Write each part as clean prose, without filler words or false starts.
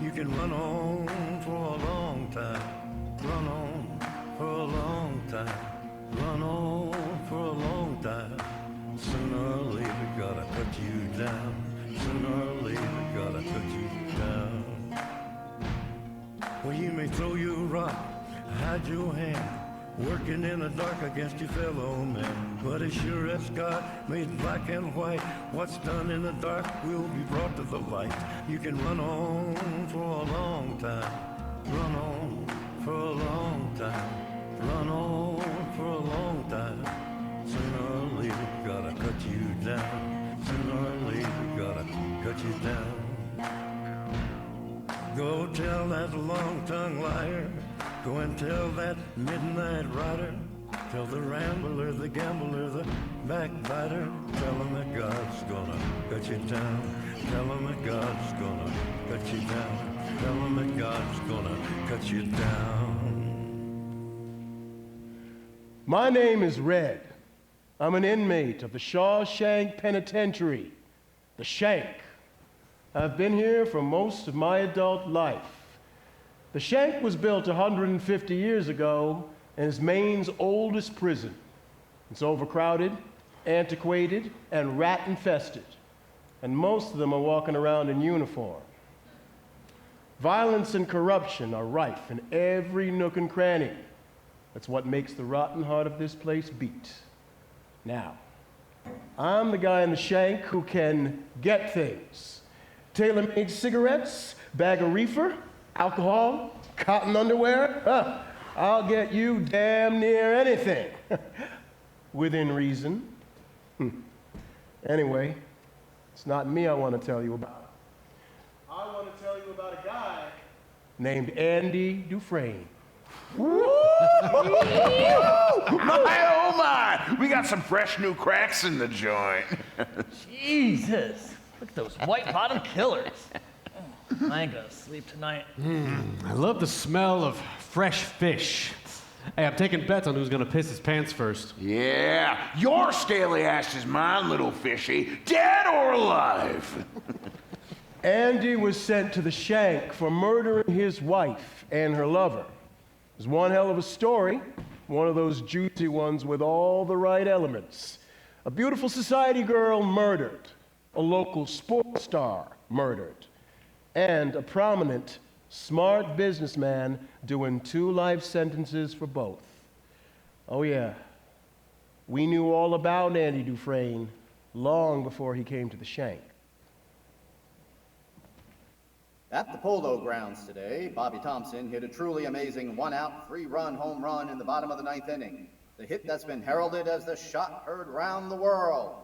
You can run on for a long time, run on for a long time, run on for a long time. Sooner or later, gotta cut you down. Sooner or later, gotta cut you down. Well, you may throw your rock, hide your hand, working in the dark against your fellow man. But as sure as God made black and white, what's done in the dark will be brought to the light. You can run on for a long time, run on for a long time, run on for a long time. Sooner or later, gotta cut you down. Sooner or later, gotta cut you down. Go tell that long-tongued liar, go and tell that midnight rider, tell the rambler, the gambler, the backbiter, tell him that God's gonna cut you down. Tell him that God's gonna cut you down. Tell him that God's gonna cut you down. My name is Red. I'm an inmate of the Shawshank Penitentiary, the Shank. I've been here for most of my adult life. The Shank was built 150 years ago and is Maine's oldest prison. It's overcrowded, antiquated, and rat-infested, and most of them are walking around in uniform. Violence and corruption are rife in every nook and cranny. That's what makes the rotten heart of this place beat. Now, I'm the guy in the Shank who can get things. Tailor-made cigarettes, bag of reefer, alcohol, cotton underwear. I'll get you damn near anything. Within reason. Anyway, it's not me I want to tell you about. I want to tell you about a guy named Andy Dufresne. My, oh my! We got some fresh new cracks in the joint. Jesus, look at those white-bottom killers. I ain't gonna sleep tonight. I love the smell of fresh fish. Hey, I'm taking bets on who's gonna piss his pants first. Yeah, your scaly ass is mine, little fishy, dead or alive. Andy was sent to the Shank for murdering his wife and her lover. It was one hell of a story, one of those juicy ones with all the right elements. A beautiful society girl murdered, a local sports star murdered, and a prominent, smart businessman doing 2 life sentences for both. Oh yeah, we knew all about Andy Dufresne long before he came to the Shank. At the Polo Grounds today, Bobby Thompson hit a truly amazing 1-out, 3-run home run in the bottom of the 9th inning. The hit that's been heralded as the shot heard round the world.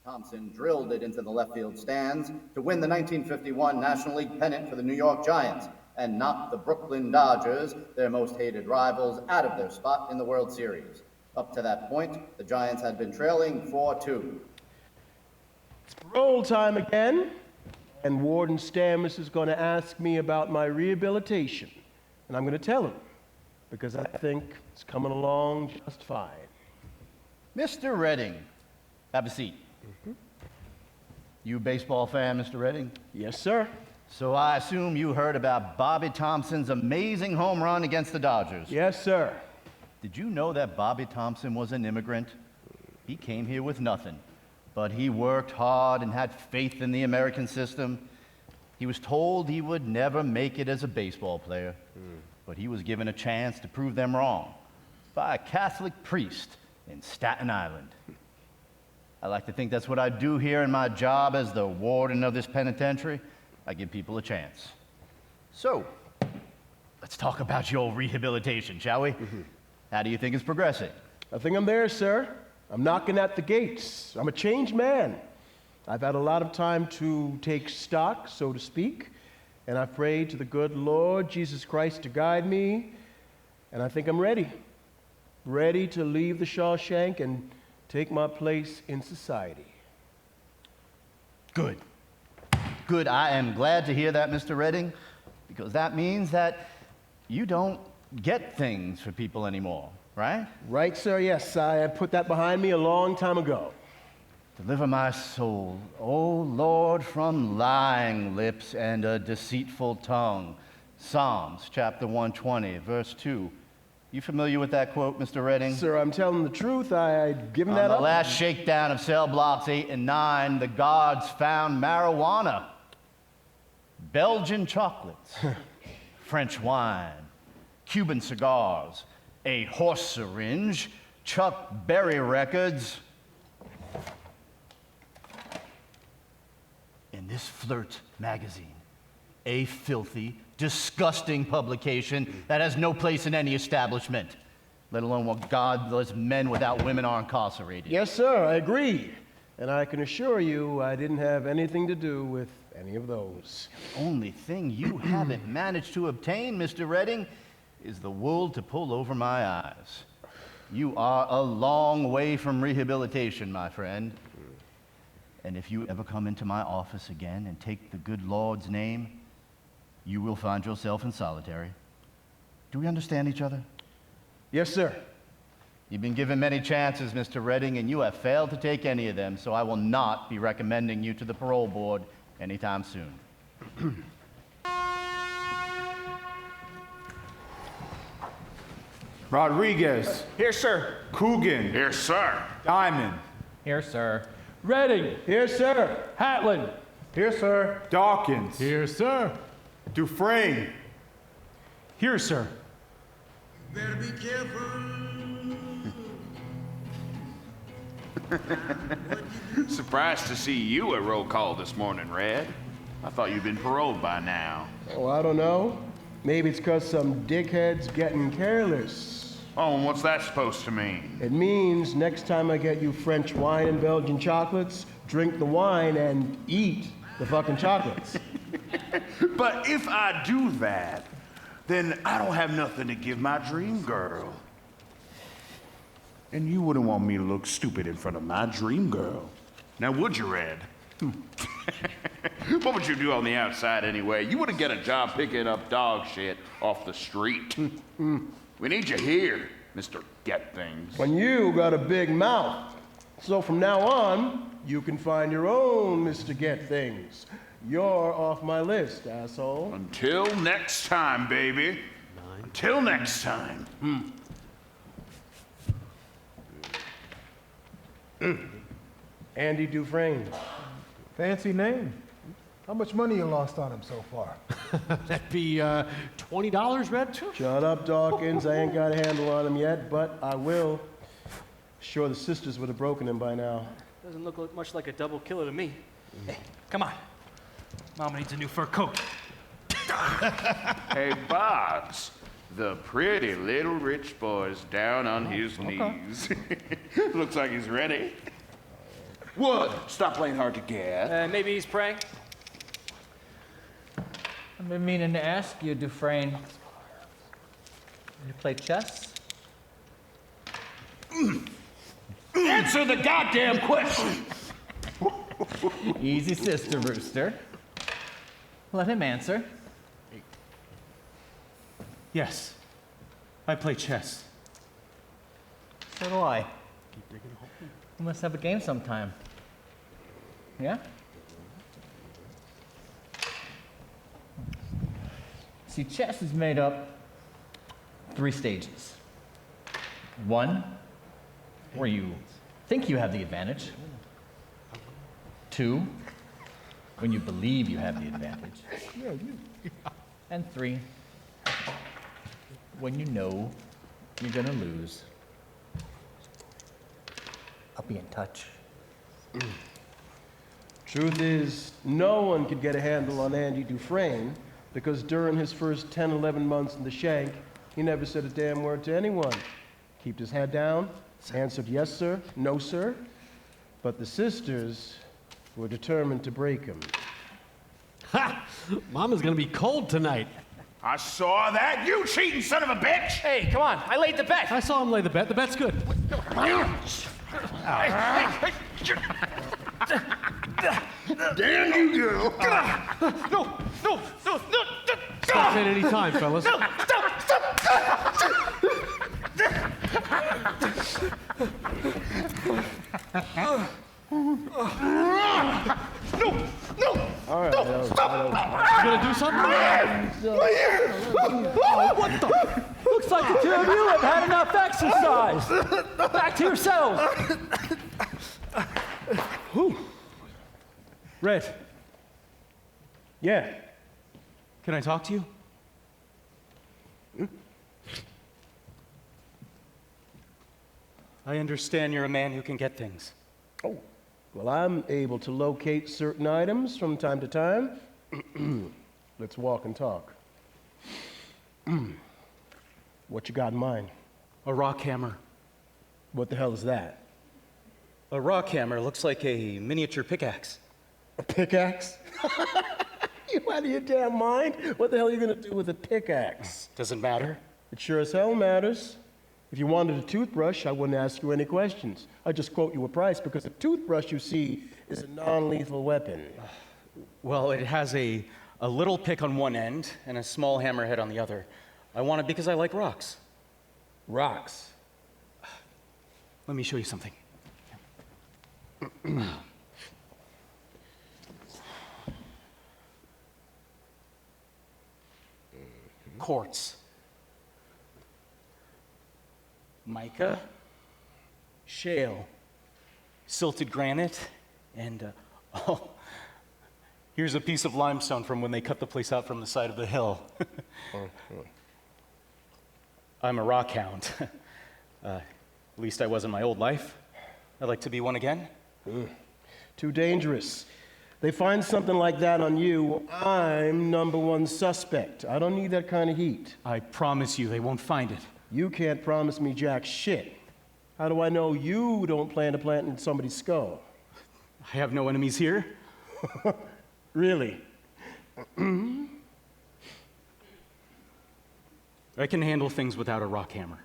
Thompson drilled it into the left field stands to win the 1951 National League pennant for the New York Giants and knocked the Brooklyn Dodgers, their most hated rivals, out of their spot in the World Series. Up to that point, the Giants had been trailing 4-2. It's parole time again. And Warden STAMMAS is going to ask me about my rehabilitation. And I'm going to tell him, because I think it's coming along just fine. Mr. Redding, have a seat. You a baseball fan, Mr. Redding? Yes, sir. So I assume you heard about Bobby Thompson's amazing home run against the Dodgers? Yes, sir. Did you know that Bobby Thompson was an immigrant? He came here with nothing. But he worked hard and had faith in the American system. He was told he would never make it as a baseball player, but he was given a chance to prove them wrong by a Catholic priest in Staten Island. I like to think that's what I do here in my job as the warden of this penitentiary. I give people a chance. So, let's talk about your rehabilitation, shall we? How do you think it's progressing? I think I'm there, sir. I'm knocking at the gates. I'm a changed man. I've had a lot of time to take stock, so to speak, and I've prayed to the good Lord Jesus Christ to guide me, and I think I'm ready. Ready to leave the Shawshank and take my place in society. Good. Good. I am glad to hear that, Mr. Redding, because that means that you don't get things for people anymore. Right? Right, sir, yes. I put that behind me a long time ago. Deliver my soul, O Lord, from lying lips and a deceitful tongue. Psalms chapter 120, verse 2. You familiar with that quote, Mr. Redding? Sir, I'm telling the truth. I'd given that On the up. last shakedown of cell blocks 8 and 9, the guards found marijuana, Belgian chocolates, French wine, Cuban cigars, a horse syringe, Chuck Berry records, in this flirt magazine, a filthy, disgusting publication that has no place in any establishment, let alone what godless men without women are incarcerated. Yes, sir, I agree. And I can assure you I didn't have anything to do with any of those. The only thing you haven't managed to obtain, Mr. Redding, is the wool to pull over my eyes. You are a long way from rehabilitation, my friend. And if you ever come into my office again and take the good Lord's name, you will find yourself in solitary. Do we understand each other? Yes, sir. You've been given many chances, Mr. Redding, and you have failed to take any of them, so I will not be recommending you to the parole board anytime soon. Rodriguez. Here, sir. Coogan. Here, sir. Diamond. Here, sir. Redding. Here, sir. HADLEY. Here, sir. Dawkins. Here, sir. Dufresne. Here, sir. Better be careful. Surprised to see you at roll call this morning, Red. I thought you'd been paroled by now. Oh, I don't know. Maybe it's 'cause some dickhead's getting careless. Oh, and what's that supposed to mean? It means next time I get you French wine and Belgian chocolates, drink the wine and eat the fucking chocolates. But if I do that, then I don't have nothing to give my dream girl. And you wouldn't want me to look stupid in front of my dream girl. Now, would you, Red? What would you do on the outside anyway? You wouldn't get a job picking up dog shit off the street. We need you here, Mr. Get Things. When you got a big mouth. So from now on, you can find your own Mr. Get Things. You're off my list, asshole. Until next time, baby. Until next time. Andy Dufresne. Fancy name. How much money you lost on him so far? That'd be $20, Red? Shut up, Dawkins. I ain't got a handle on him yet, but I will. Sure, the sisters would have broken him by now. Doesn't look much like a double killer to me. Hey, come on. Mama needs a new fur coat. Hey, Boggs. The pretty little rich boy's down on his knees. Looks like he's ready. Wood, stop playing hard to get. Maybe he's praying. I've been meaning to ask you, Dufresne. You play chess? Answer the goddamn question! Easy, Sister Rooster. Let him answer. Yes. I play chess. So do I. We must have a game sometime. Yeah? See, chess is made up 3 stages. 1, where you think you have the advantage. 2, when you believe you have the advantage. And 3, when you know you're gonna lose. I'll be in touch. Truth is, no one could get a handle on Andy Dufresne because during his first 10, 11 months in the shank, he never said a damn word to anyone. Kept his head down, answered yes, sir, no, sir. But the sisters were determined to break him. Ha! Mama's gonna be cold tonight. I saw that, you cheating son of a bitch! Hey, come on. I laid the bet. I saw him lay the bet. The bet's good. Damn you, girl! No. Stop at any time, fellas. gonna do something? What the? Looks like the two of you have had enough exercise. Back to yourselves. Red, Yeah. can I talk to you? I understand you're a man who can get things. Oh, well, I'm able to locate certain items from time to time. Let's walk and talk. What you got in mind? A rock hammer. What the hell is that? A rock hammer looks like a miniature pickaxe. A pickaxe? You out of your damn mind? What the hell are you gonna do with a pickaxe? Doesn't matter. It sure as hell matters. If you wanted a toothbrush, I wouldn't ask you any questions. I'd just quote you a price because a toothbrush, you see, is a non-lethal weapon. Well, it has a little pick on one end and a small hammerhead on the other. I want it because I like rocks. Rocks? Let me show you something. Quartz. Mica. Shale. Silted granite. And, oh, here's a piece of limestone from when they cut the place out from the side of the hill. I'm a rock hound. At least I was in my old life. I'd like to be one again. Too dangerous. They find something like that on you, I'm #1 suspect. I don't need that kind of heat. I promise you they won't find it. You can't promise me jack shit. How do I know you don't plan to plant in somebody's skull? I have no enemies here. Really? I can handle things without a rock hammer.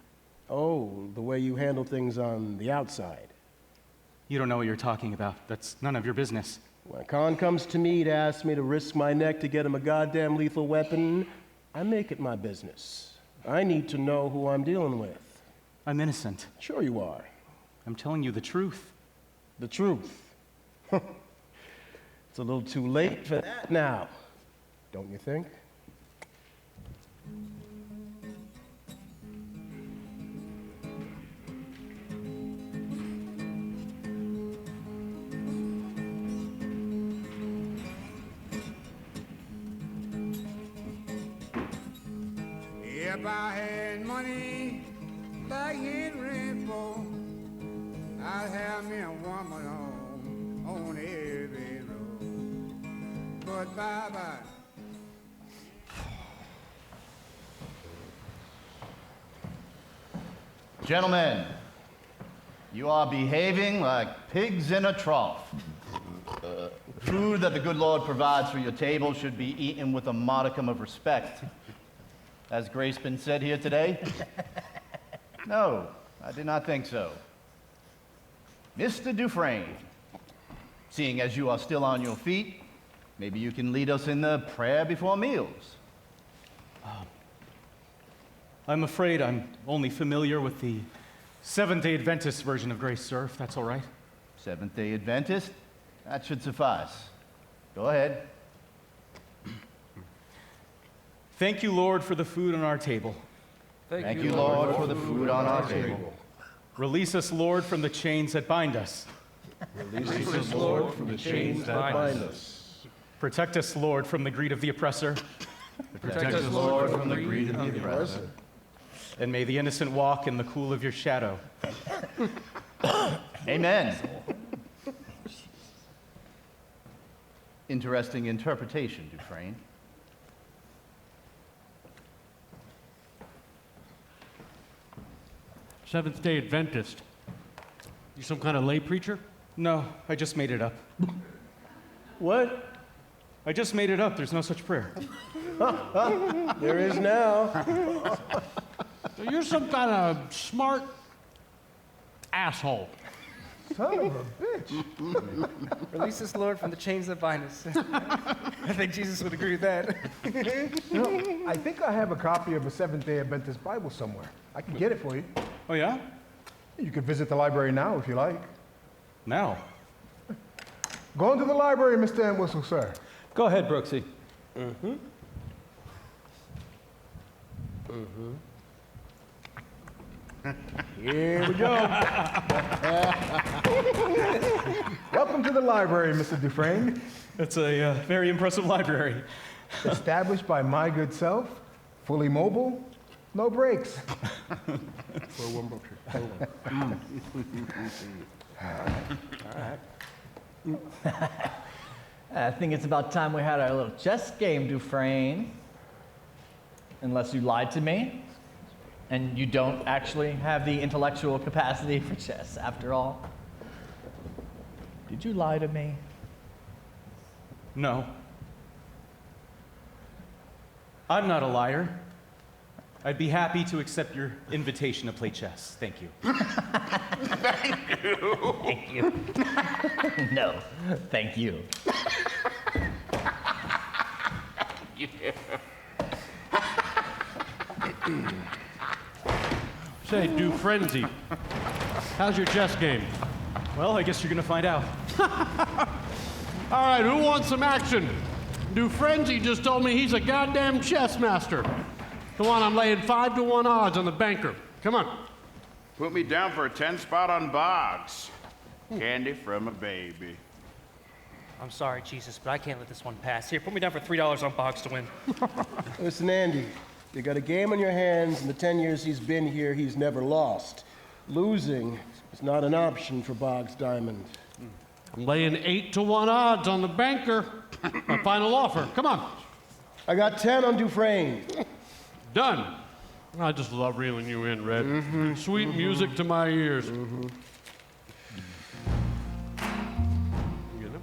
Oh, the way you handle things on the outside. You don't know what you're talking about. That's none of your business. When a con comes to me to ask me to risk my neck to get him a goddamn lethal weapon, I make it my business. I need to know who I'm dealing with. I'm innocent. Sure you are. I'm telling you the truth. The truth. It's a little too late for that now, don't you think? If I had money like Henry Ford, I'd have me a woman on every road. But bye-bye. Gentlemen, you are behaving like pigs in a trough. Food that the good Lord provides for your table should be eaten with a modicum of respect. Has grace been said here today? No, I did not think so. Mr. Dufresne, seeing as you are still on your feet, maybe you can lead us in the prayer before meals. I'm afraid I'm only familiar with the Seventh-day Adventist version of grace, sir, if that's all right. Seventh-day Adventist? That should suffice. Go ahead. Thank you, Lord, for the food on our table. Thank you, Lord, for the food on our table. Release us, Lord, from the chains that bind us. Release us, Lord, from the chains that bind us. Protect us, Lord, from the greed of the oppressor. Protect us, Lord, from the greed of the oppressor. And may the innocent walk in the cool of your shadow. Amen. Interesting interpretation, Dufresne. Seventh-day Adventist. You some kind of lay preacher? No, I just made it up. What? I just made it up. There's no such prayer. There is now. So you're some kind of smart asshole. Son of a bitch. Release us, Lord, from the chains that bind us. I think Jesus would agree with that. You know, I think I have a copy of a Seventh-day Adventist Bible somewhere. I can get it for you. Oh, yeah? You can visit the library now if you like. Now? Go into the library, Mr. Entwistle, sir. Go ahead, Brooksy. Mm-hmm. Mm-hmm. Here we go. Welcome to the library, Mr. Dufresne. That's a very impressive library. Established by my good self, fully mobile, no breaks. I think it's about time we had our little chess game, Dufresne. Unless you lied to me, and you don't actually have the intellectual capacity for chess, after all. Did you lie to me? No. I'm not a liar. I'd be happy to accept your invitation to play chess. Thank you. Thank you. Thank you. No, thank you. Yeah. Say, Dufresne, how's your chess game? Well, I guess you're gonna find out. All right, who wants some action? Dufresne just told me he's a goddamn chess master. Come on, I'm laying 5-to-1 odds on the banker. Come on. Put me down for a 10 spot on BOGS. Candy from a baby. I'm sorry, Jesus, but I can't let this one pass. Here, put me down for $3 on BOGS to win. Listen, Andy, you got a game on your hands. In the 10 years he's been here, he's never lost. Losing is not an option for Boggs Diamond. I'm laying 8-to-1 odds on the banker. My final offer. Come on. I got 10 on Dufresne. Done. I just love reeling you in, Red. Sweet music to my ears. You get it?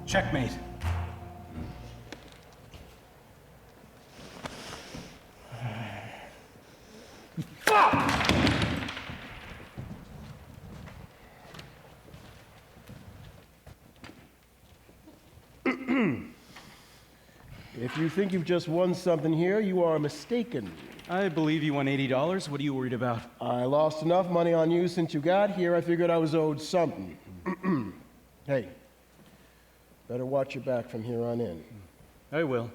Checkmate. If you think you've just won something here, you are mistaken. I believe you won $80. What are you worried about? I lost enough money on you since you got here, I figured I was owed something. Hey, better watch your back from here on in. I will.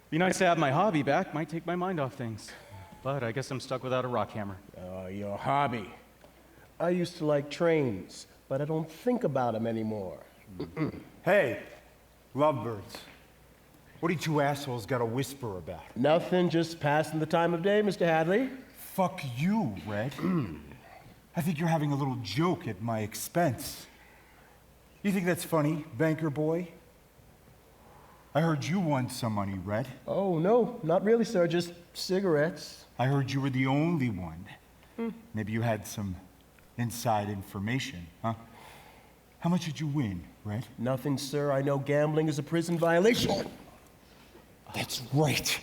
Be nice to have my hobby back. Might take my mind off things. But I guess I'm stuck without a rock hammer. Your hobby. I used to like trains, but I don't think about them anymore. Hey, lovebirds. What do you two assholes got to whisper about? Nothing, just passing the time of day, Mr. Hadley. Fuck you, Red. I think you're having a little joke at my expense. You think that's funny, banker boy? I heard you won some money, Red. Oh, no, not really, sir, just cigarettes. I heard you were the only one. Maybe you had some inside information, huh? How much did you win, Red? Nothing, sir. I know gambling is a prison violation. That's right.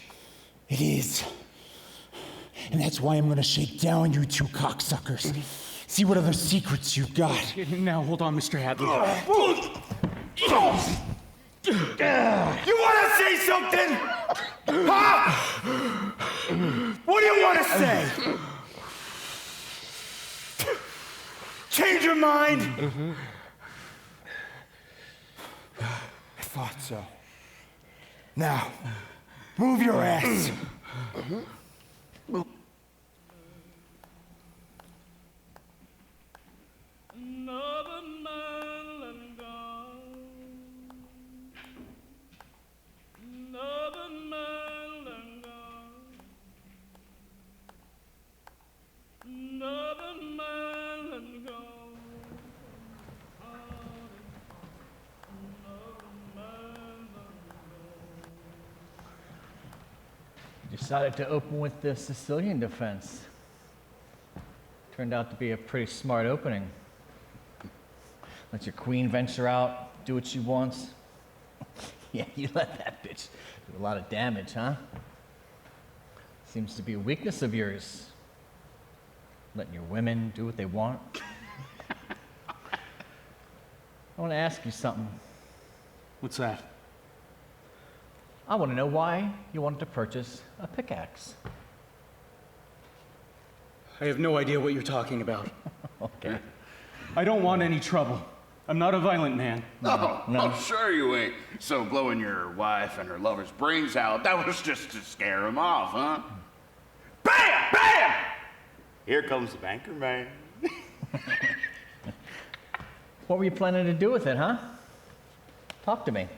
It is. And that's why I'm gonna shake down you two cocksuckers. See what other secrets you've got. Now, hold on, Mr. Hadley. You wanna say something? Huh? What do you wanna say? Change your mind? I thought so. Now, move your ass. Decided to open with the Sicilian defense. Turned out to be a pretty smart opening. Let your queen venture out, do what she wants. Yeah, you let that bitch do a lot of damage, huh? Seems to be a weakness of yours. Letting your women do what they want. I want to ask you something. What's that? I want to know why you wanted to purchase a pickaxe. I have no idea what you're talking about. Okay. I don't want any trouble. I'm not a violent man. Oh, sure you ain't. So blowing your wife and her lover's brains out, that was just to scare them off, huh? Bam! Bam! Here comes the banker man. What were you planning to do with it, huh? Talk to me.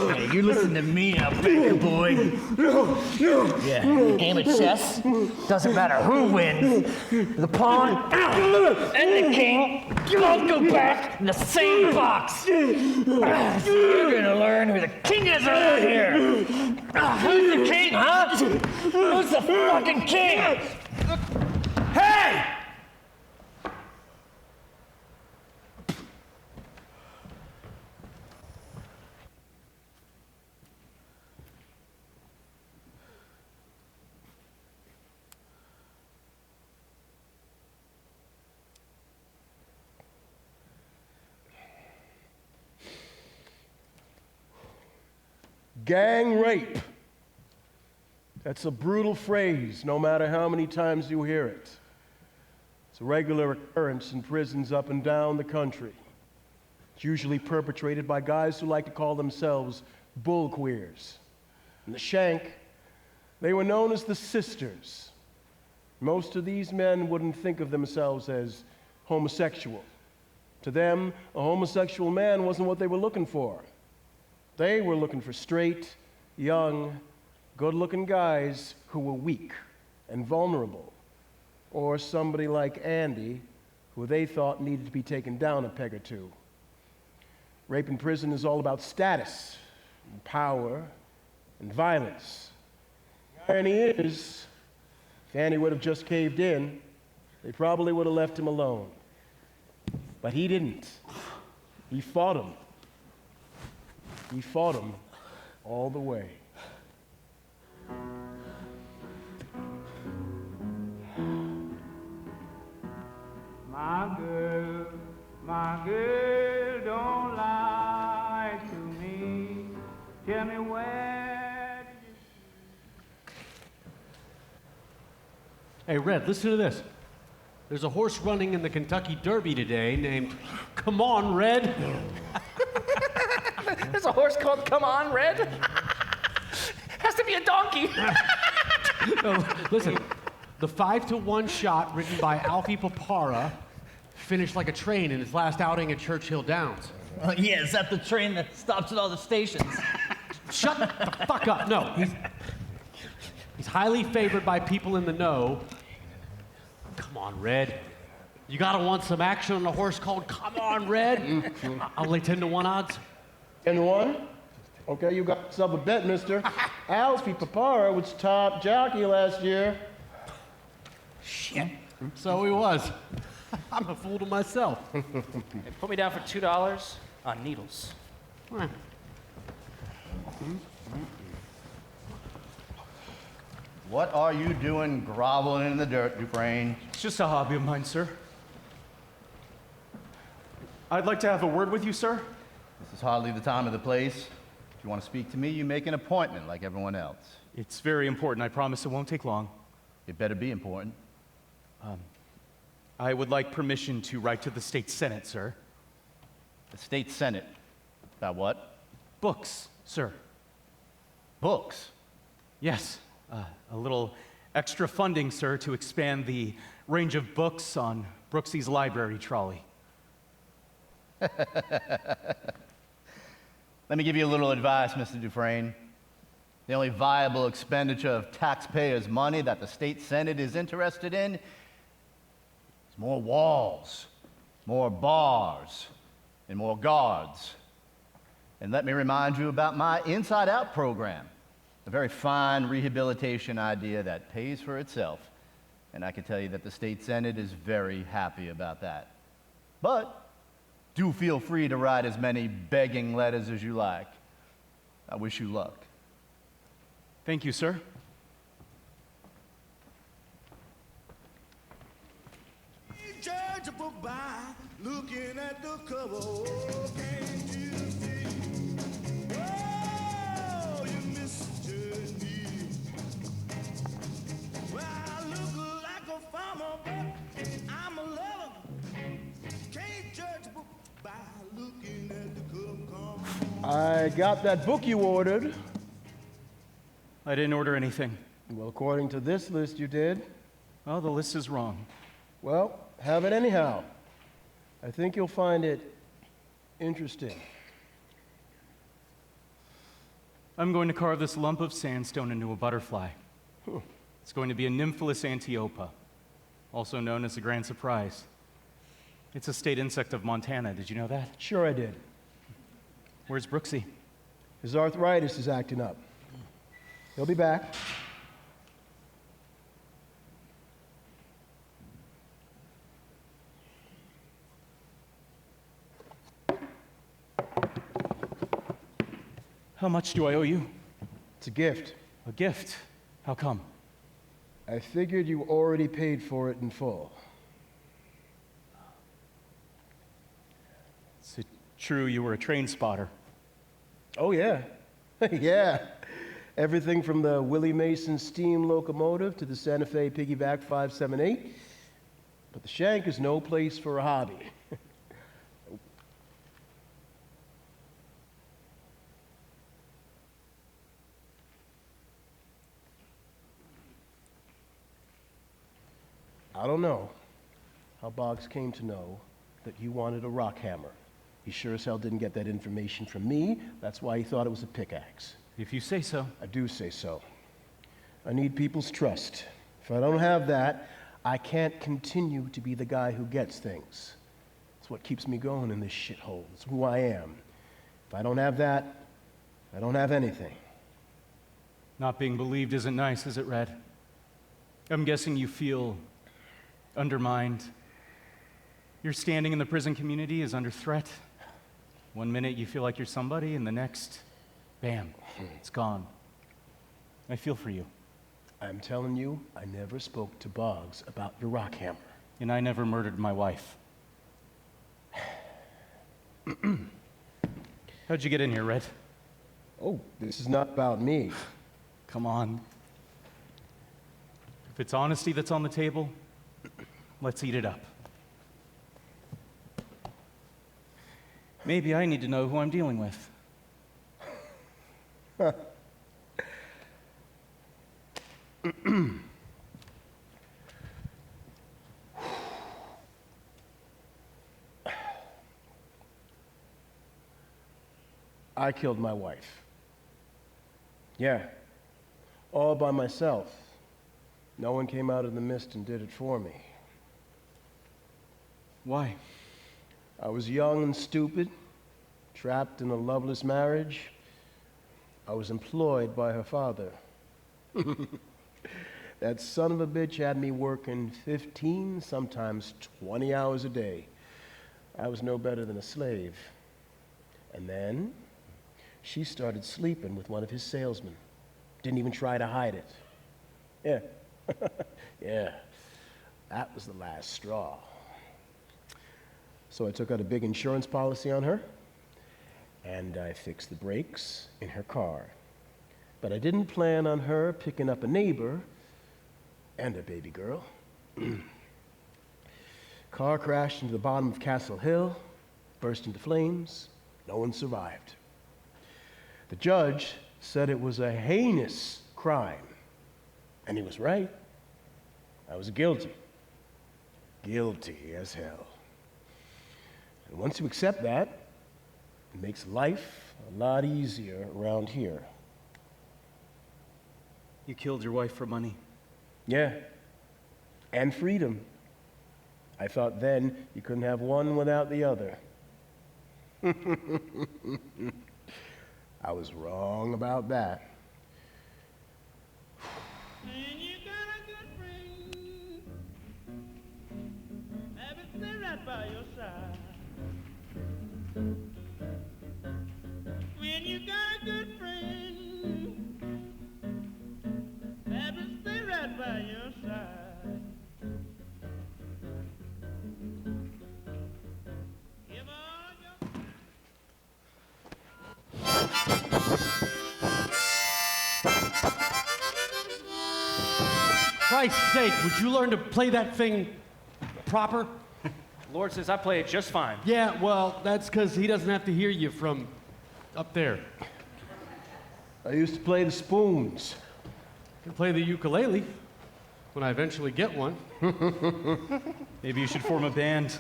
Hey, you listen to me now, big boy. Yeah, game of chess doesn't matter who wins. The pawn and the king both go back in the same box. You're gonna learn who the king is around here. Who's the king, huh? Who's the fucking king? Hey! Gang rape. That's a brutal phrase, no matter how many times you hear it. It's a regular occurrence in prisons up and down the country. It's usually perpetrated by guys who like to call themselves bull queers. In the Shank, they were known as the Sisters. Most of these men wouldn't think of themselves as homosexual. To them, a homosexual man wasn't what they were looking for. They were looking for straight, young, good-looking guys who were weak and vulnerable, or somebody like Andy, who they thought needed to be taken down a peg or two. Rape in prison is all about status, and power, and violence. The irony is, if Andy would have just caved in, they probably would have left him alone. But he didn't. He fought him. He fought him all the way. My girl don't lie to me. Tell me where did you... Hey, Red, listen to this. There's a horse running in the Kentucky Derby today named Come On, Red. There's a horse called Come On, Red? Has to be a donkey. No, listen, the 5-to-1 shot written by Alfie Papara finished like a train in his last outing at Churchill Downs. Yeah, is that the train that stops at all the stations? Shut the fuck up. No, he's highly favored by people in the know. Come on, Red. You gotta want some action on a horse called Come On, Red. I'll lay 10-to-1 odds. 10-1? Okay, you got yourself a bet, mister. Alfie Papara was top jockey last year. Shit. So he was. I'm a fool to myself. Hey, put me down for $2 on needles. What are you doing groveling in the dirt, Dufresne? It's just a hobby of mine, sir. I'd like to have a word with you, sir. This is hardly the time or the place. If you want to speak to me, you make an appointment like everyone else. It's very important. I promise it won't take long. It better be important. I would like permission to write to the state senate, sir. The state senate? About what? Books, sir. Books? Yes. A little extra funding, sir, to expand the range of books on Brooksie's library trolley. Let me give you a little advice, Mr. Dufresne. The only viable expenditure of taxpayers' money that the state Senate is interested in is more walls, more bars, and more guards. And let me remind you about my Inside Out program, a very fine rehabilitation idea that pays for itself. And I can tell you that the state Senate is very happy about that. But do feel free to write as many begging letters as you like. I wish you luck. Thank you, sir. Judge a book by looking at the cover. Oh, can't you see? Oh, you miss Genevieve. Well, I look like a farmer, but I'm a lover. Can't judge a book by looking at the cover. I got that book you ordered. I didn't order anything. Well, according to this list, you did. Well, the list is wrong. Well, have it anyhow. I think you'll find it interesting. I'm going to carve this lump of sandstone into a butterfly. It's going to be a Nymphalis antiopa, also known as the Grand Surprise. It's a state insect of Montana. Did you know that? Sure I did. Where's Brooksie? His arthritis is acting up. He'll be back. How much do I owe you? It's a gift. A gift? How come? I figured you already paid for it in full. Is it true you were a train spotter? Oh, yeah. Yeah. Everything from the Willie Mason steam locomotive to the Santa Fe piggyback 578. But the Shank is no place for a hobby. I don't know how Boggs came to know that you wanted a rock hammer. He sure as hell didn't get that information from me. That's why he thought it was a pickaxe. If you say so. I do say so. I need people's trust. If I don't have that, I can't continue to be the guy who gets things. It's what keeps me going in this shithole. It's who I am. If I don't have that, I don't have anything. Not being believed isn't nice, is it, Red? I'm guessing you feel undermined. Your standing in the prison community is under threat. One minute you feel like you're somebody, and the next, bam, it's gone. I feel for you. I'm telling you, I never spoke to Boggs about your rock hammer. And I never murdered my wife. How'd you get in here, Red? Oh, this is not about me. Come on. If it's honesty that's on the table, let's eat it up. Maybe I need to know who I'm dealing with. I killed my wife. Yeah, all by myself. No one came out of the mist and did it for me. Why? I was young and stupid, trapped in a loveless marriage. I was employed by her father. That son of a bitch had me working 15, sometimes 20 hours a day. I was no better than a slave. And then she started sleeping with one of his salesmen. Didn't even try to hide it. Yeah. Yeah. That was the last straw. So I took out a big insurance policy on her, and I fixed the brakes in her car. But I didn't plan on her picking up a neighbor and a baby girl. Car crashed into the bottom of Castle Hill, burst into flames. No one survived. The judge said it was a heinous crime, and he was right. I was guilty. Guilty as hell. And once you accept that, it makes life a lot easier around here. You killed your wife for money. Yeah. And freedom. I thought then you couldn't have one without the other. I was wrong about that. And you got a good friend, have it stay right by your side. When you got a good friend, have it stay right by your side. Give all your Christ's sake, would you learn to play that thing proper? Lord says I play it just fine. Yeah, well, that's because he doesn't have to hear you from up there. I used to play the spoons. I can play the ukulele when I eventually get one. Maybe you should form a band.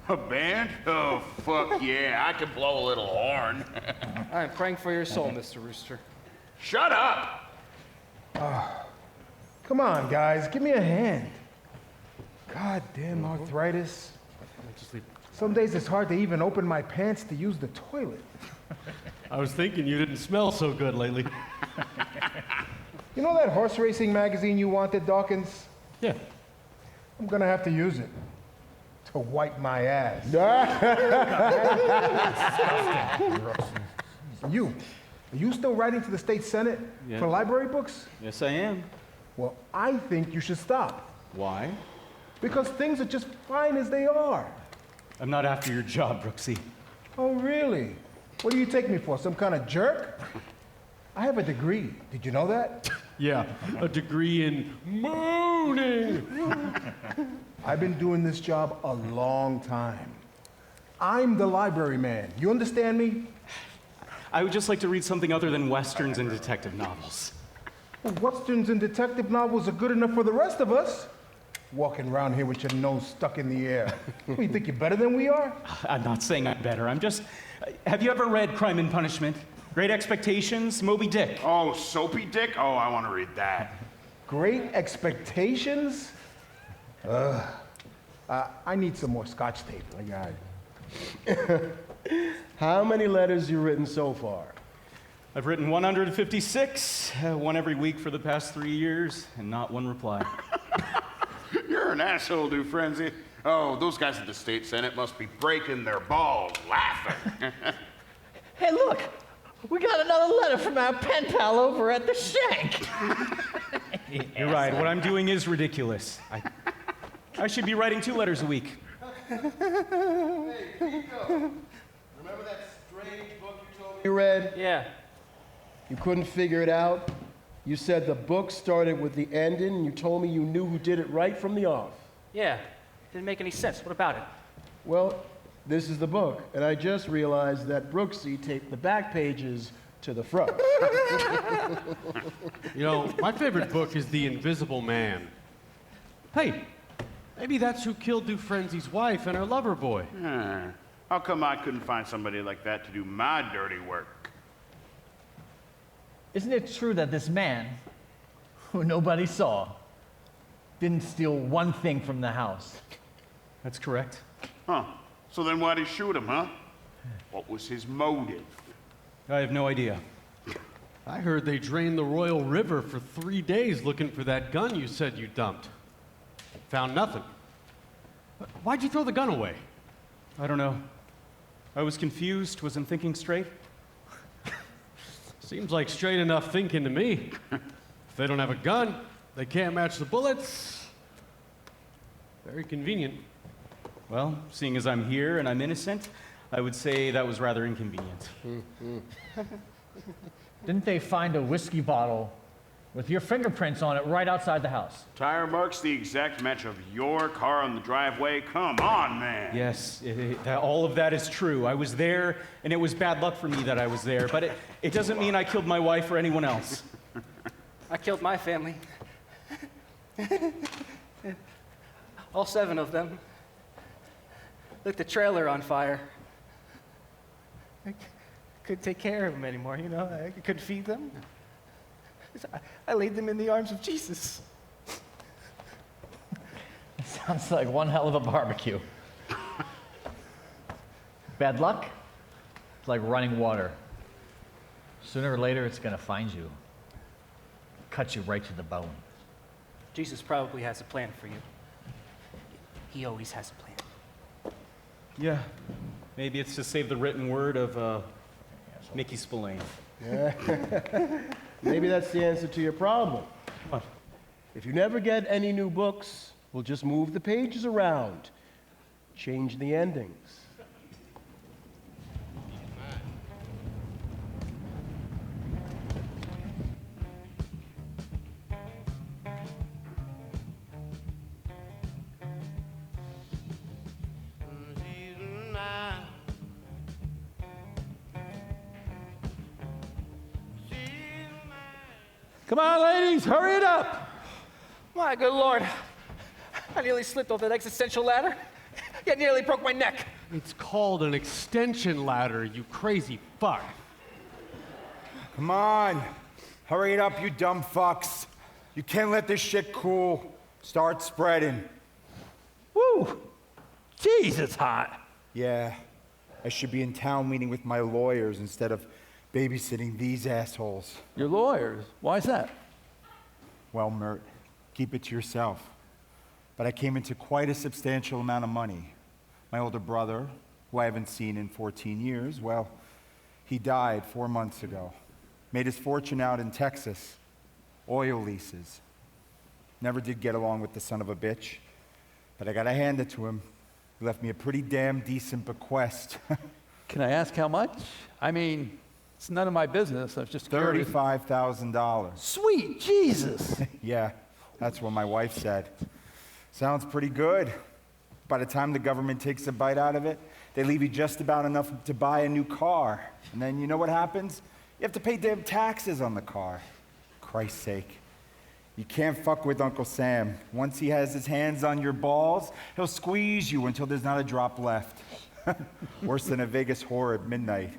A band? Oh, fuck yeah, I could blow a little horn. I am praying for your soul, Mr. Rooster. Shut up! Come on, guys, give me a hand. God damn arthritis. Some days it's hard to even open my pants to use the toilet. I was thinking you didn't smell so good lately. You know that horse racing magazine you wanted, Dawkins? Yeah. I'm gonna have to use it to wipe my ass. Are you still writing to the state senate Yeah. for library books? Yes, I am. Well, I think you should stop. Why? Because things are just fine as they are. I'm not after your job, Brooksy. Oh, really? What do you take me for, some kind of jerk? I have a degree. Did you know that? Yeah, a degree in mooning. I've been doing this job a long time. I'm the library man. You understand me? I would just like to read something other than westerns and detective novels. Well, westerns and detective novels are good enough for the rest of us. Walking around here with your nose stuck in the air. What, you think you're better than we are? I'm not saying I'm better. I'm just. Have you ever read Crime and Punishment? Great Expectations? Moby Dick? Oh, Soapy Dick? Oh, I want to read that. Great Expectations? I need some more scotch tape. I got it. How many letters you written so far? I've written 156, one every week for the past 3 years, and not one reply. You're an asshole, Dufresne. Oh, those guys at the state senate must be breaking their balls laughing. Hey, look! We got another letter from our pen pal over at the Shank. You're right. What I'm doing is ridiculous. I should be writing 2 letters a week. Hey, Remember that strange book you told me you read? Yeah. You couldn't figure it out? You said the book started with the ending, and you told me you knew who did it right from the off. Yeah. Didn't make any sense. What about it? Well, this is the book, and I just realized that Brooksie taped the back pages to the front. You know, my favorite book is The Invisible Man. Hey, maybe that's who killed Dufresne's wife and her lover boy. How come I couldn't find somebody like that to do my dirty work? Isn't it true that this man, who nobody saw, didn't steal one thing from the house? That's correct. Huh. So then why'd he shoot him, huh? What was his motive? I have no idea. I heard they drained the Royal River for 3 days looking for that gun you said you dumped. Found nothing. Why'd you throw the gun away? I don't know. I was confused, wasn't thinking straight. Seems like straight enough thinking to me. If they don't have a gun, they can't match the bullets. Very convenient. Well, seeing as I'm here and I'm innocent, I would say that was rather inconvenient. Didn't they find a whiskey bottle with your fingerprints on it right outside the house? Tire marks the exact match of your car on the driveway? Come on, man. Yes, all of that is true. I was there, and it was bad luck for me that I was there, but it doesn't mean I killed my wife or anyone else. I killed my family. All 7 of them. Lit the trailer on fire. I couldn't take care of them anymore, you know? I couldn't feed them. I laid them in the arms of Jesus. It sounds like one hell of a barbecue. Bad luck? It's like running water. Sooner or later, it's gonna find you. Cut you right to the bone. Jesus probably has a plan for you. He always has a plan. Yeah. Maybe it's to save the written word of Nicky Spillane. Yeah. Maybe that's the answer to your problem. What? If you never get any new books, we'll just move the pages around, change the endings. Come on, ladies, hurry it up. My good Lord. I nearly slipped off that existential ladder. Yet nearly broke my neck. It's called an extension ladder, you crazy fuck. Come on. Hurry it up, you dumb fucks. You can't let this shit cool. Start spreading. Woo! Jeez, it's hot. Yeah. I should be in town meeting with my lawyers instead of babysitting these assholes. Your lawyers? Why's that? Well, Mert, keep it to yourself. But I came into quite a substantial amount of money. My older brother, who I haven't seen in 14 years, well, he died 4 months ago. Made his fortune out in Texas. Oil leases. Never did get along with the son of a bitch. But I gotta hand it to him. He left me a pretty damn decent bequest. Can I ask how much? I mean, it's none of my business. I was just curious. $35,000. Sweet Jesus. Yeah, that's what my wife said. Sounds pretty good. By the time the government takes a bite out of it, they leave you just about enough to buy a new car. And then you know what happens? You have to pay damn taxes on the car. Christ's sake. You can't fuck with Uncle Sam. Once he has his hands on your balls, he'll squeeze you until there's not a drop left. Worse than a Vegas whore at midnight.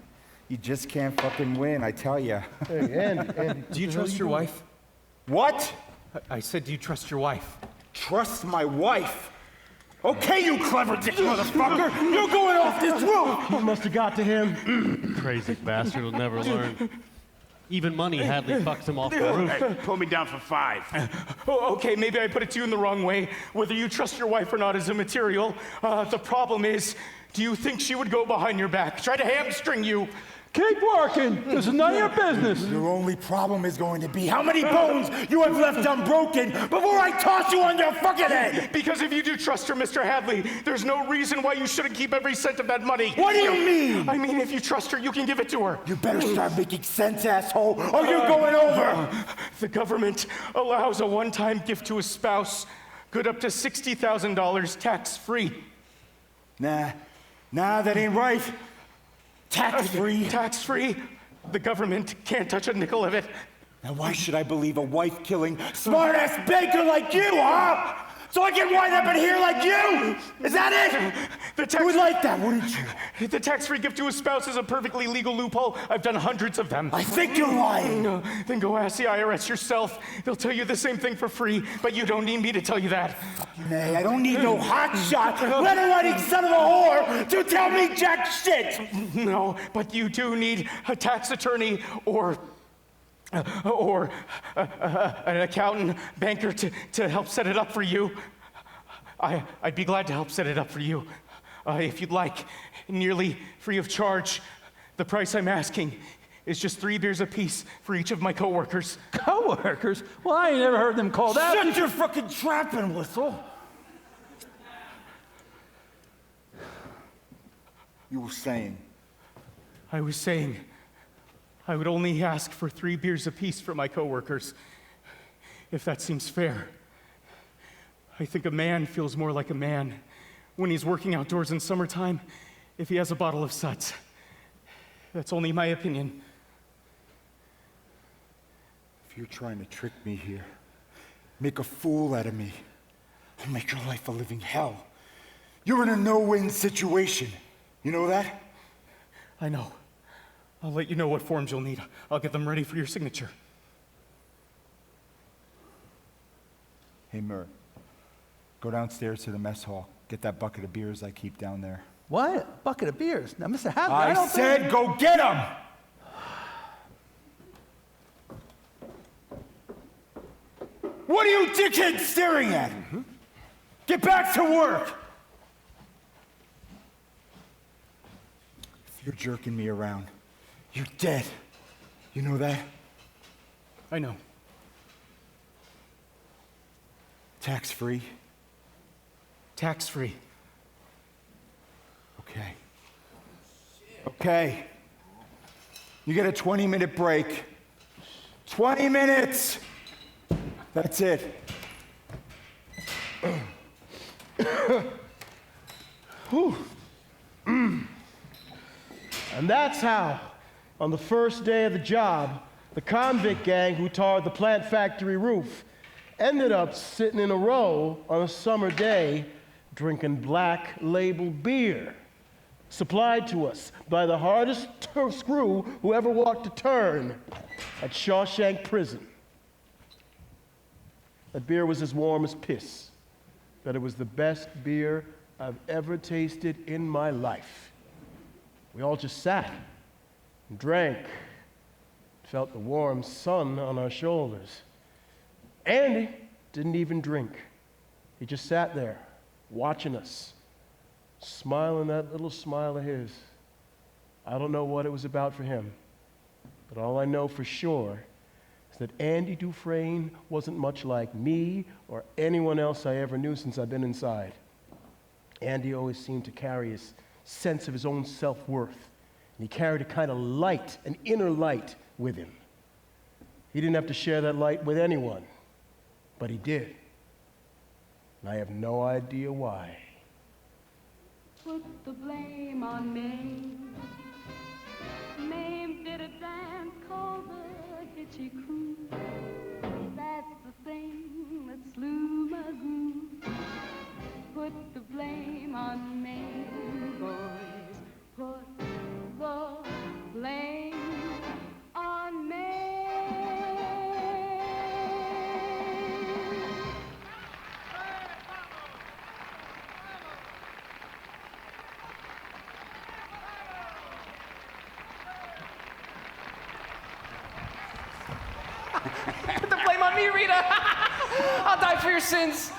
You just can't fucking win, I tell ya. Hey, Andy, Do you trust your wife? What? I said, do you trust your wife? Trust my wife? Okay, you clever dick motherfucker! You're going off this roof! You must have got to him. Crazy bastard will never learn. Even money, Hadley fucks him off the roof. Hey, pull me down for 5. Oh, okay, maybe I put it to you in the wrong way. Whether you trust your wife or not is immaterial. The problem is, do you think she would go behind your back, try to hamstring you? Keep working. This is none of your business. Your only problem is going to be how many bones you have left unbroken before I toss you on your fucking head! Because if you do trust her, Mr. Hadley, there's no reason why you shouldn't keep every cent of that money. What do you mean? I mean, if you trust her, you can give it to her. You better start making sense, asshole, or you're going over! The government allows a one-time gift to a spouse, good up to $60,000 tax-free. Nah, that ain't right. Tax-free? Tax-free? The government can't touch a nickel of it. Now why should I believe a wife-killing, smart-ass banker like you, huh? So I can wind up in here like you? Is that it? You would like that, wouldn't you? The tax-free gift to a spouse is a perfectly legal loophole. I've done hundreds of them. I think you're lying. No, then go ask the IRS yourself. They'll tell you the same thing for free, but you don't need me to tell you that. Nay, I don't need no hotshot, letter-writing son of a whore to tell me jack shit! No, but you do need a tax attorney or an accountant, banker to help set it up for you. I'd be glad to help set it up for you. If you'd like, nearly free of charge. The price I'm asking is just 3 beers apiece for each of my coworkers. Coworkers? Well, I ain't never heard them called out. Shut your fucking trapping whistle! You were saying? I was saying I would only ask for 3 beers apiece for my coworkers, if that seems fair. I think a man feels more like a man when he's working outdoors in summertime if he has a bottle of Suds. That's only my opinion. If you're trying to trick me here, make a fool out of me, I'll make your life a living hell. You're in a no-win situation. You know that? I know. I'll let you know what forms you'll need. I'll get them ready for your signature. Hey, Mert, go downstairs to the mess hall. Get that bucket of beers I keep down there. What? Bucket of beers? Now, Mr. Hadley, I don't said think... go get them! What are you dickheads staring at? Get back to work! If you're jerking me around, you're dead. You know that? I know. Tax-free? Tax-free. Okay. Okay. You get a 20-minute break. 20 minutes! That's it. Whew. And that's how, on the first day of the job, the convict gang who tarred the plant factory roof ended up sitting in a row on a summer day drinking black label beer, supplied to us by the hardest screw who ever walked a turn at Shawshank Prison. That beer was as warm as piss, but it was the best beer I've ever tasted in my life. We all just sat and drank, felt the warm sun on our shoulders. Andy didn't even drink. He just sat there, watching us, smiling that little smile of his. I don't know what it was about for him, but all I know for sure is that Andy Dufresne wasn't much like me or anyone else I ever knew since I've been inside. Andy always seemed to carry his sense of his own self-worth, and he carried a kind of light, an inner light with him. He didn't have to share that light with anyone, but he did. And I have no idea why. Put the blame on Mame. Mame did a dance called the Hitchy Cruise. That's the thing that slew my groove. Put the blame on Mame, boys. Put the blame on Mame. Put the blame on me, Rita. I'll die for your sins.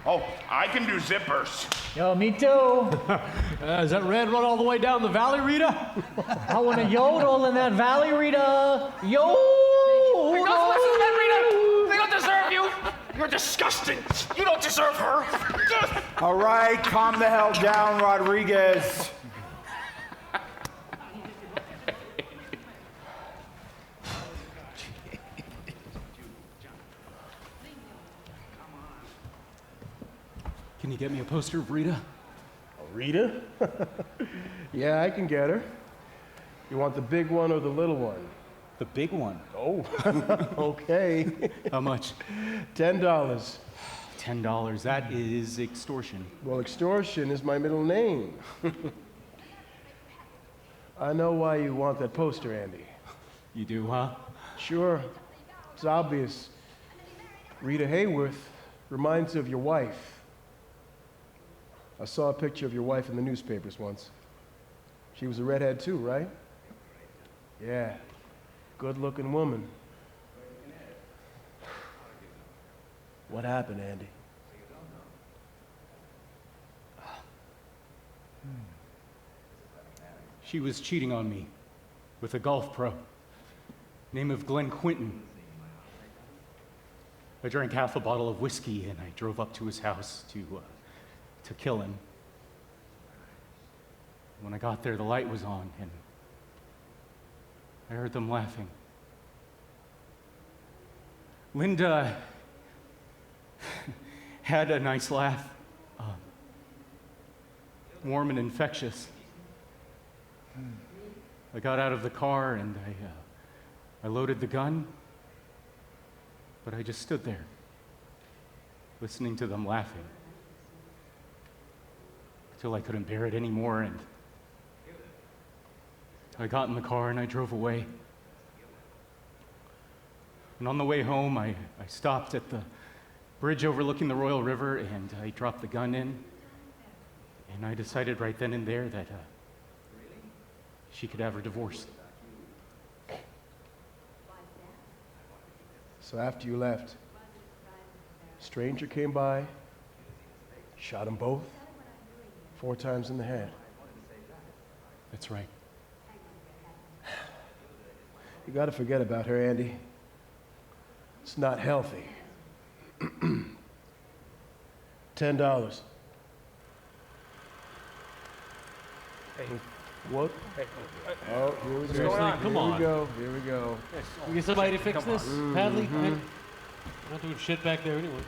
Oh, I can do zippers. Yo, me too. Is that red run all the way down the valley, Rita? I want to yodel in that valley, Rita. Yo! Don't listen to that, Rita. They don't deserve you. You're disgusting. You don't deserve her. All right, calm the hell down, Rodriguez. Can you get me a poster of Rita? Rita? Yeah, I can get her. You want the big one or the little one? The big one. Oh, okay. How much? $10. $10. That is extortion. Well, extortion is my middle name. I know why you want that poster, Andy. You do, huh? Sure. It's obvious. Rita Hayworth reminds you of your wife. I saw a picture of your wife in the newspapers once. She was a redhead too, right? Yeah. Good-looking woman. What happened, Andy? She was cheating on me with a golf pro. Name of Glenn Quinton. I drank half a bottle of whiskey and I drove up to his house to kill him. When I got there, the light was on and I heard them laughing. Linda had a nice laugh, warm and infectious. I got out of the car and I loaded the gun, but I just stood there, listening to them laughing, until I couldn't bear it anymore, and I got in the car and I drove away. And on the way home, I stopped at the bridge overlooking the Royal River, and I dropped the gun in. And I decided right then and there that she could have her divorce. So after you left, a stranger came by, shot them both, 4 times in the head. That's right. You gotta forget about her, Andy. It's not healthy. $10. Hey. What? Hey. Oh, here we go. Seriously, come on. Here we go. Here we go. We get somebody to fix Come this, on. Hadley? Mhm. I'm not doing shit back there anyway.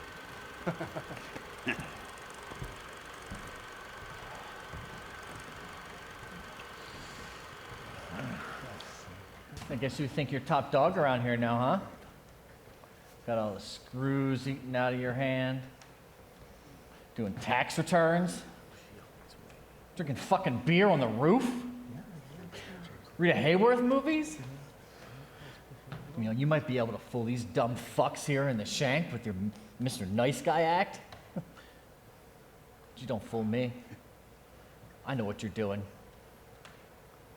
I guess you think you're top dog around here now, huh? Got all the screws eaten out of your hand. Doing tax returns. Drinking fucking beer on the roof. Rita Hayworth movies. You know, you might be able to fool these dumb fucks here in the shank with your Mr. Nice Guy act. But you don't fool me. I know what you're doing.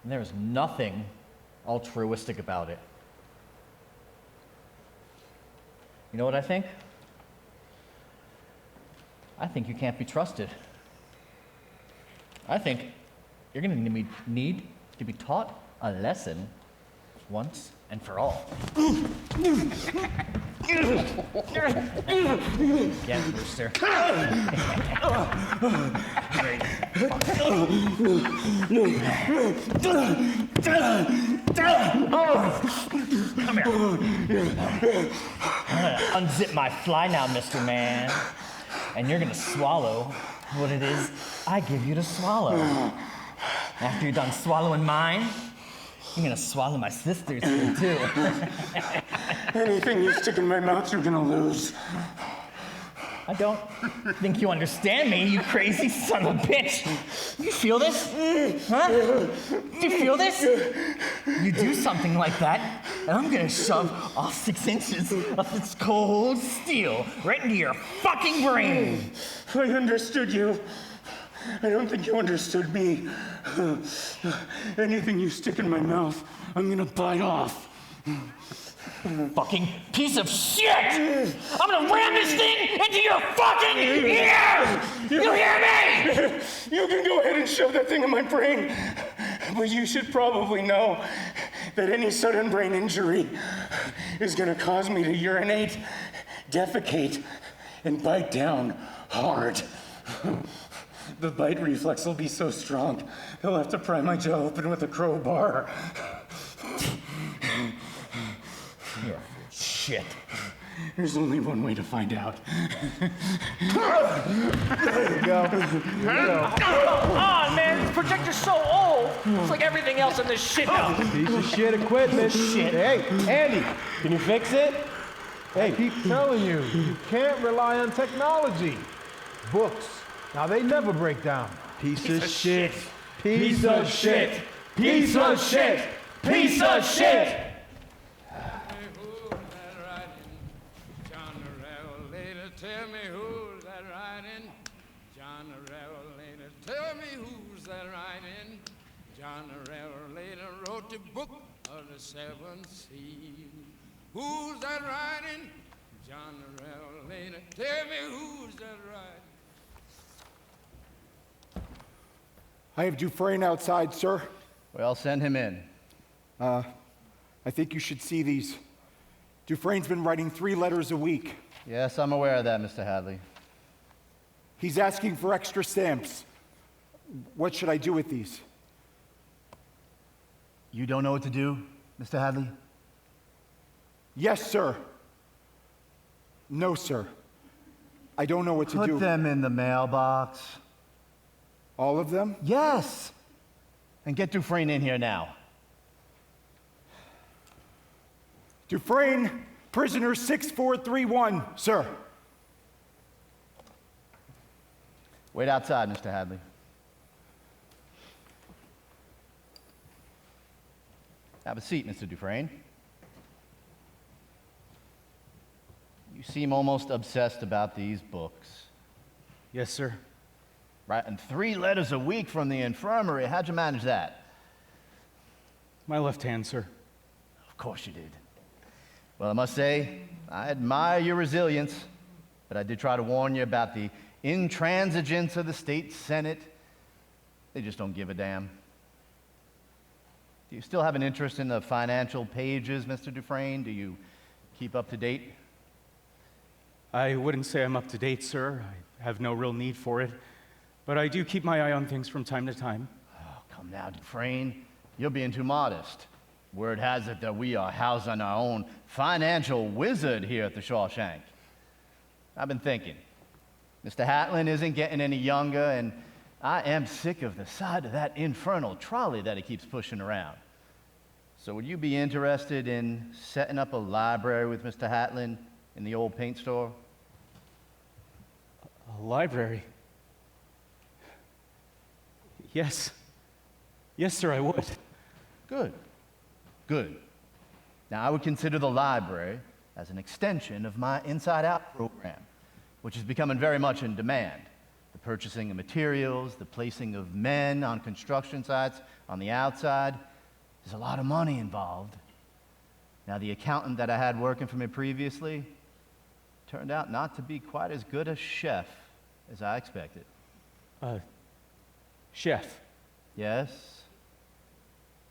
And there's nothing altruistic about it. You know what I think? I think you can't be trusted. I think you're gonna need to be taught a lesson once and for all. Get it, Rooster. Come here. I'm gonna unzip my fly now, Mr. Man. And you're gonna swallow what it is I give you to swallow. After you're done swallowing mine, you're gonna swallow my sister's food too. Anything you stick in my mouth, you're gonna lose. I don't think you understand me, you crazy son of a bitch. You feel this? Huh? Do you feel this? You do something like that, and I'm gonna shove all 6 inches of this cold steel right into your fucking brain. I understood you. I don't think you understood me. Anything you stick in my mouth, I'm gonna bite off. Fucking piece of shit! I'm gonna ram this thing into your fucking ear! You hear me? You can go ahead and shove that thing in my brain. But you should probably know that any sudden brain injury is gonna cause me to urinate, defecate, and bite down hard. The bite reflex will be so strong, they'll have to pry my jaw open with a crowbar. Shit. There's only one way to find out. There you go. Come on, man. This projector's so old. It's like everything else in this shit house. Piece of shit equipment. Shit. Hey, Andy, can you fix it? Hey, I keep telling you, you can't rely on technology. Books. Now, they never break down. Piece of shit. Piece of shit. Piece of shit. Piece of shit. Tell me who's that riding? John the Revelator. Tell me who's that riding? John the Revelator wrote the book of the 7 seas. Who's that riding? John the Revelator. Tell me who's that riding? I have Dufresne outside, sir. Well, send him in. I think you should see these. Dufresne's been writing 3 letters a week. Yes, I'm aware of that, Mr. Hadley. He's asking for extra stamps. What should I do with these? You don't know what to do, Mr. Hadley? Yes, sir. No, sir. I don't know what to do. Put them in the mailbox. All of them? Yes. And get Dufresne in here now. Dufresne, prisoner 6431, sir. Wait outside, Mr. Hadley. Have a seat, Mr. Dufresne. You seem almost obsessed about these books. Yes, sir. Right, and 3 letters a week from the infirmary. How'd you manage that? My left hand, sir. Of course you did. Well, I must say, I admire your resilience, but I did try to warn you about the intransigence of the state Senate. They just don't give a damn. Do you still have an interest in the financial pages, Mr. Dufresne? Do you keep up to date? I wouldn't say I'm up to date, sir. I have no real need for it. But I do keep my eye on things from time to time. Oh, come now, Dufresne. You're being too modest. Word has it that we are housing our own financial wizard here at the Shawshank. I've been thinking. Mr. Hatlin isn't getting any younger, and I am sick of the sight of that infernal trolley that he keeps pushing around. So would you be interested in setting up a library with Mr. Hatlin in the old paint store? A library? Yes. Yes, sir, I would. Good. Good. Now, I would consider the library as an extension of my Inside Out program, which is becoming very much in demand. The purchasing of materials, the placing of men on construction sites on the outside. There's a lot of money involved. Now, the accountant that I had working for me previously turned out not to be quite as good a chef as I expected. Chef? Yes?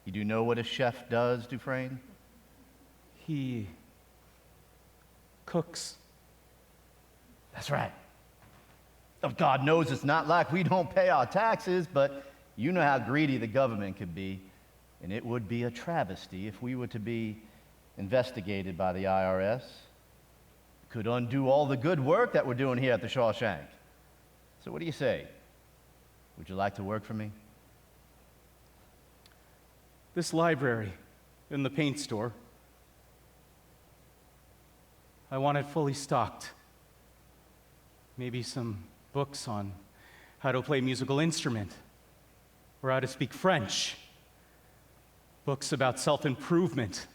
You do know what a chef does, Dufresne? He cooks. That's right. Oh, God knows it's not like we don't pay our taxes, but you know how greedy the government could be, and it would be a travesty if we were to be investigated by the IRS. Could undo all the good work that we're doing here at the Shawshank. So what do you say? Would you like to work for me? This library in the paint store, I want it fully stocked. Maybe some books on how to play a musical instrument or how to speak French. Books about self-improvement.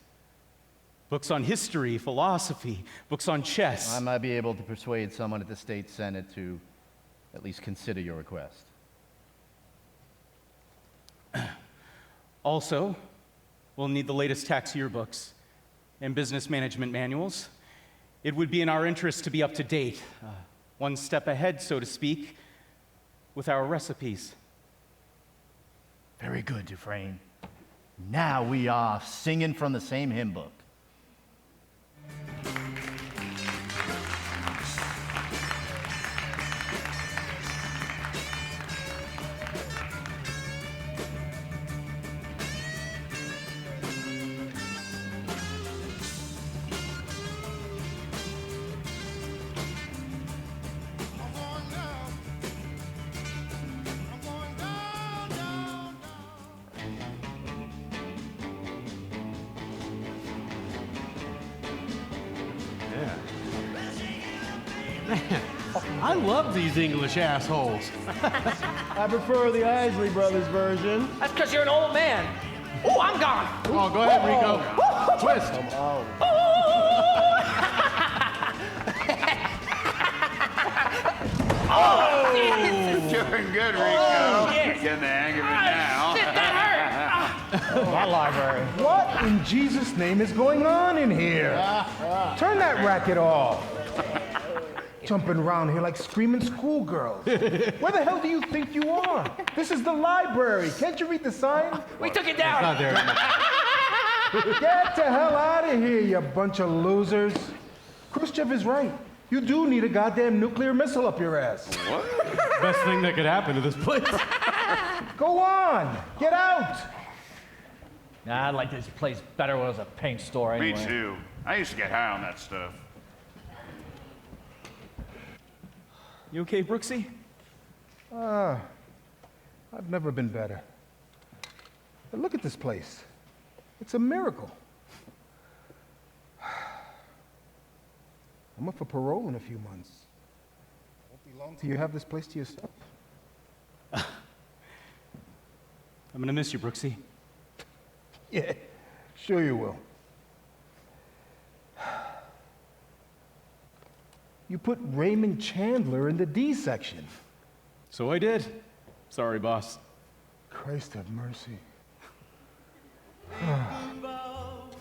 Books on history, philosophy, books on chess. I might be able to persuade someone at the state Senate to at least consider your request. Also, we'll need the latest tax yearbooks and business management manuals. It would be in our interest to be up to date, one step ahead, so to speak, with our recipes. Very good, Dufresne. Now we are singing from the same hymn book. I love these English assholes. I prefer the Isley Brothers version. That's because you're an old man. Oh, I'm gone. Oh, go ahead, Rico. Twist. Doing good, Rico. Getting the hang of it now. Shit, that hurt. My library. What in Jesus' name is going on in here? Turn that racket off. Jumping around here like screaming schoolgirls. Where the hell do you think you are? This is the library. Can't you read the sign? We took it down. Not there. Get the hell out of here, you bunch of losers. Khrushchev is right. You do need a goddamn nuclear missile up your ass. What? Best thing that could happen to this place. Go on. Get out. Nah, I like this place better when it was a paint store anyway. Me too. I used to get high on that stuff. You okay, Brooksy? I've never been better. But look at this place. It's a miracle. I'm up for parole in a few months. Won't be long till you have this place to yourself. I'm gonna miss you, Brooksy. Yeah, sure you will. You put Raymond Chandler in the D section. So I did. Sorry, boss. Christ have mercy. About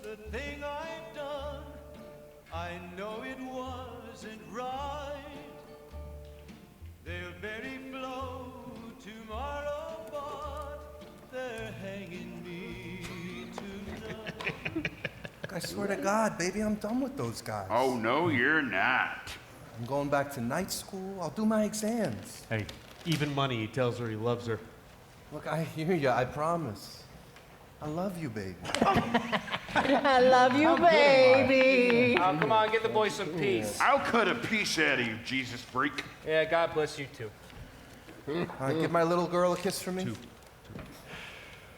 the thing I've done, I know it wasn't right. They'll bury Flo tomorrow, but they're hanging me tonight. I swear to God, baby, I'm done with those guys. Oh, no, you're not. I'm going back to night school. I'll do my exams. Hey, even money, he tells her he loves her. Look, I hear you, I promise. I love you, baby. I love you, baby. Oh, come on, give the boy some peace. I'll cut a piece out of you, Jesus freak. Yeah, God bless you too. All right, give my little girl a kiss for me. All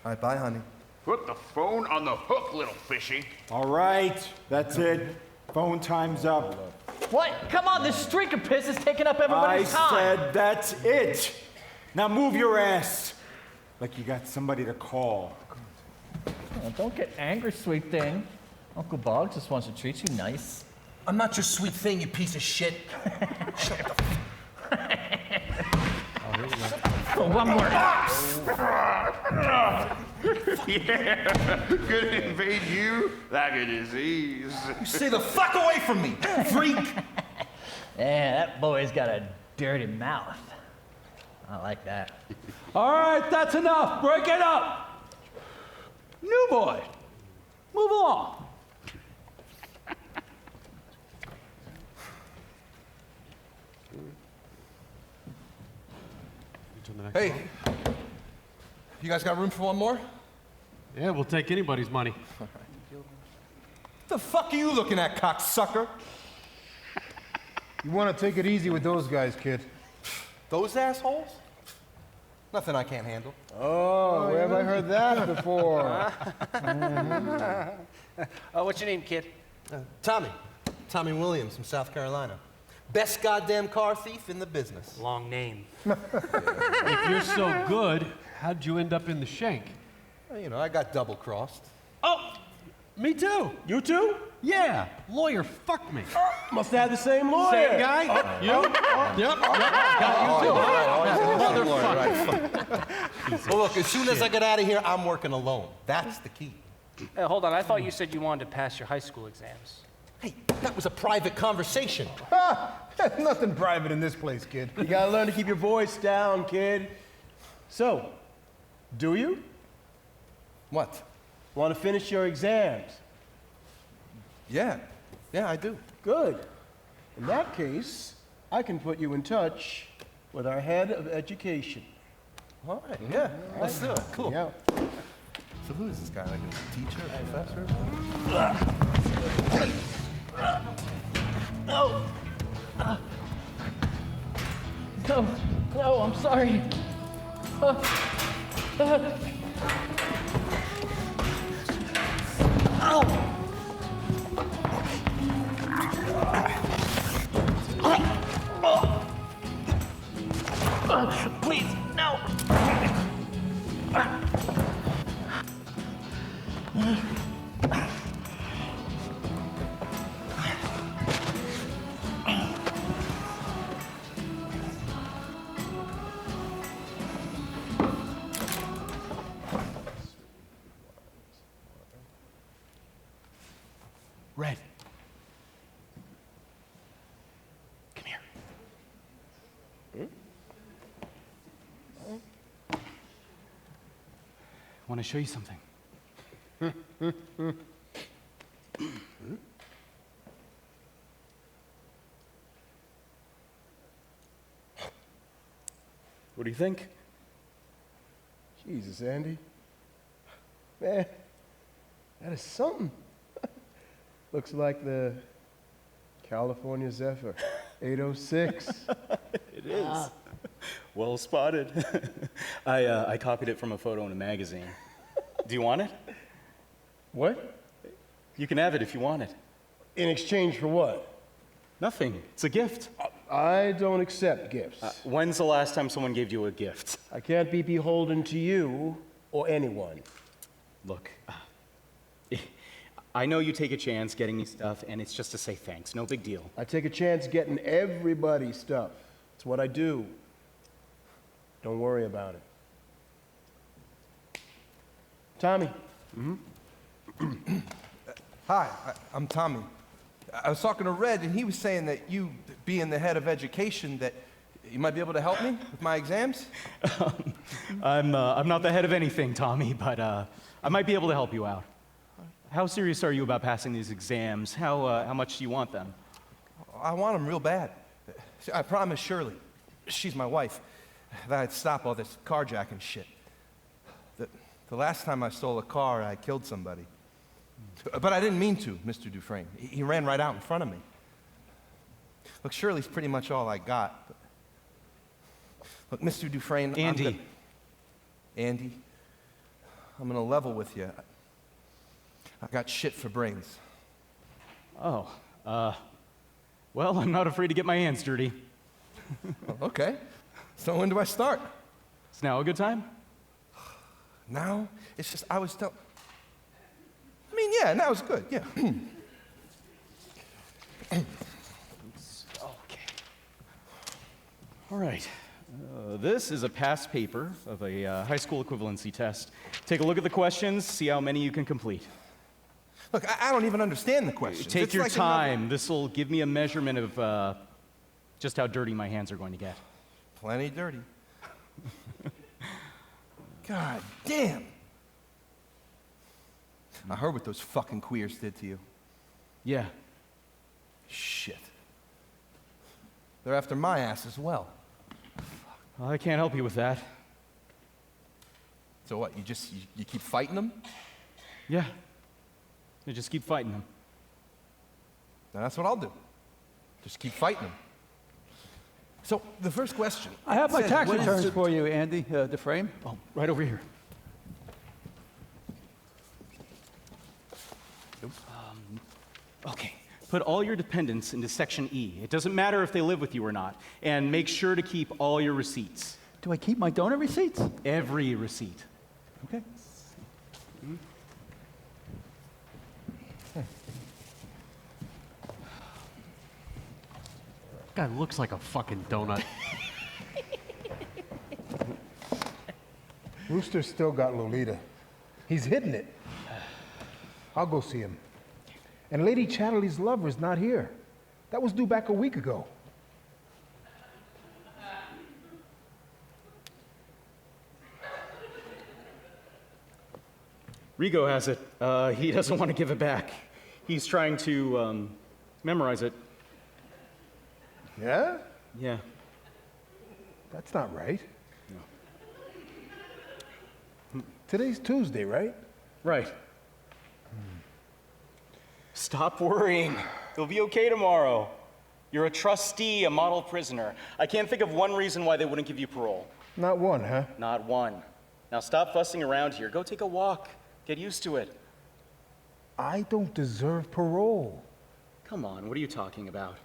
right, bye, honey. Put the phone on the hook, little fishy. All right, that's it. Phone time's up. What? Come on, this streak of piss is taking up everybody's I time. said that's it. Now move your ass. Like you got somebody to call. Oh, don't get angry, sweet thing. Uncle Boggs just wants to treat you nice. I'm not your sweet thing, you piece of shit. Shut the Oh, one more. Yeah, could invade you like a disease. You stay the fuck away from me, freak! Yeah, that boy's got a dirty mouth. I like that. All right, that's enough. Break it up. New boy, move along. Hey, you guys got room for one more? Yeah, we'll take anybody's money. The fuck are you looking at, cocksucker? You want to take it easy with those guys, kid. Those assholes? Nothing I can't handle. Oh, where have I heard that before? What's your name, kid? Tommy. Tommy Williams from South Carolina. Best goddamn car thief in the business. Long name. If you're so good, how'd you end up in the shank? Well, you know, I got double-crossed. Oh, me too. You too? Yeah, lawyer fucked me. Must have had the same lawyer. Same guy? Yep. Got you too. Well, look, as soon as I get out of here, I'm working alone. That's the key. Hey, hold on, I thought you said you wanted to pass your high school exams. Hey, that was a private conversation. Nothing private in this place, kid. You gotta learn to keep your voice down, kid. So, do you? What? Want to finish your exams? Yeah, I do. Good. In that case, I can put you in touch with our head of education. All right, yeah, let's do it. Cool. Yeah. So who is this guy? Like a teacher, a professor? No. No, I'm sorry. Please, no. Red. Come here. I want to show you something. What do you think? Jesus, Andy. Man, that is something. Looks like the California Zephyr 806. It is. Well spotted. I copied it from a photo in a magazine. Do you want it? What? You can have it if you want it. In exchange for what? Nothing. It's a gift. I don't accept gifts. When's the last time someone gave you a gift? I can't be beholden to you or anyone. Look, I know you take a chance getting me stuff, and it's just to say thanks. No big deal. I take a chance getting everybody stuff. It's what I do. Don't worry about it. Tommy. Hi, I'm Tommy. I was talking to Red, and he was saying that you, being the head of education, that you might be able to help me with my exams? I'm not the head of anything, Tommy, but I might be able to help you out. How serious are you about passing these exams? How much do you want them? I want them real bad. See, I promised Shirley, she's my wife, that I'd stop all this carjacking shit. The last time I stole a car, I killed somebody. But I didn't mean to, Mr. Dufresne. He ran right out in front of me. Look, Shirley's pretty much all I got. Look, Mr. Dufresne, Andy. Andy, I'm gonna level with you. I got shit for brains. Oh, well, I'm not afraid to get my hands dirty. Okay. So when do I start? Is now a good time? Now? It's just, I mean, yeah, now it's good, yeah. Okay. All right. This is a past paper of a high school equivalency test. Take a look at the questions, see how many you can complete. Look, I don't even understand the questions. Take It's your like time. This will give me a measurement of just how dirty my hands are going to get. Plenty dirty. God damn. I heard what those fucking queers did to you. Yeah. Shit. They're after my ass as well. Well, I can't help you with that. So what, you keep fighting them? Yeah. You just keep fighting them. Then that's what I'll do. Just keep fighting them. So, the first question. I have my says, tax what is returns the- for you, Andy Dufresne. Oh, right over here. Okay. Put all your dependents into Section E. It doesn't matter if they live with you or not. And make sure to keep all your receipts. Do I keep my donor receipts? Every receipt. Okay. Guy looks like a fucking donut. Rooster's still got Lolita. He's hidden it. I'll go see him. And Lady Chatterley's lover's not here. That was due back a week ago. RICO has it. He doesn't want to give it back. He's trying to memorize it. Yeah? Yeah. That's not right. No. Today's Tuesday, right? Right. Stop worrying. You'll be okay tomorrow. You're a trustee, a model prisoner. I can't think of one reason why they wouldn't give you parole. Not one, huh? Not one. Now stop fussing around here. Go take a walk. Get used to it. I don't deserve parole. Come on, what are you talking about?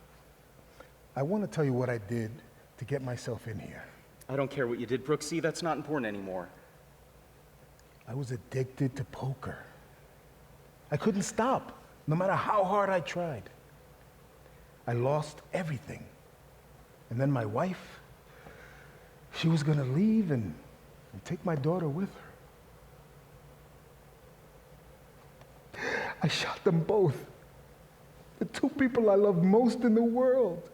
I want to tell you what I did to get myself in here. I don't care what you did, Brooksie. That's not important anymore. I was addicted to poker. I couldn't stop, no matter how hard I tried. I lost everything. And then my wife, she was gonna leave and take my daughter with her. I shot them both. The two people I love most in the world.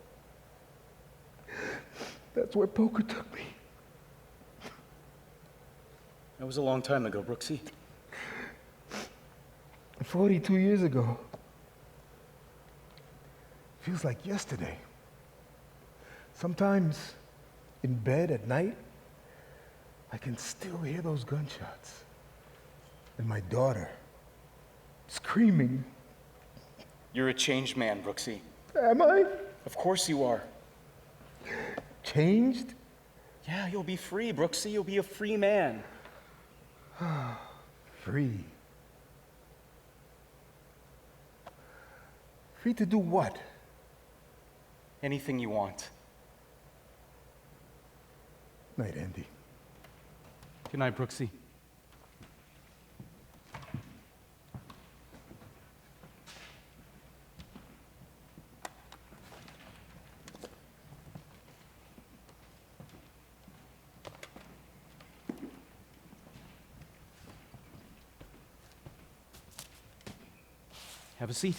That's where poker took me. That was a long time ago, Brooksie. 42 years ago. Feels like yesterday. Sometimes in bed at night, I can still hear those gunshots. And my daughter screaming. You're a changed man, Brooksie. Am I? Of course you are. Changed? Yeah, you'll be free, Brooksie. You'll be a free man. Free. Free to do what? Anything you want. Night, Andy. Good night, Brooksie. Have a seat.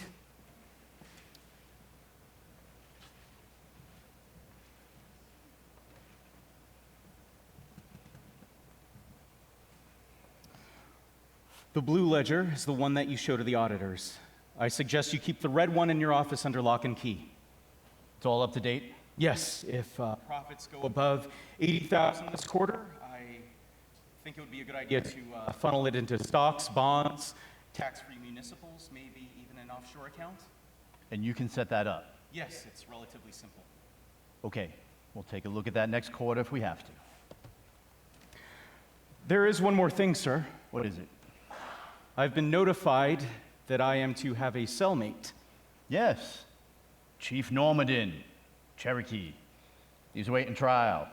The blue ledger is the one that you show to the auditors. I suggest you keep the red one in your office under lock and key. It's all up to date? Yes, if profits go above 80,000 this quarter, I think it would be a good idea to funnel it into stocks, bonds, tax-free municipals, maybe even an offshore account. And you can set that up? Yes, it's relatively simple. Okay, we'll take a look at that next quarter if we have to. There is one more thing, sir. What is it? I've been notified that I am to have a cellmate. Yes, Chief Normandy, Cherokee. He's awaiting trial.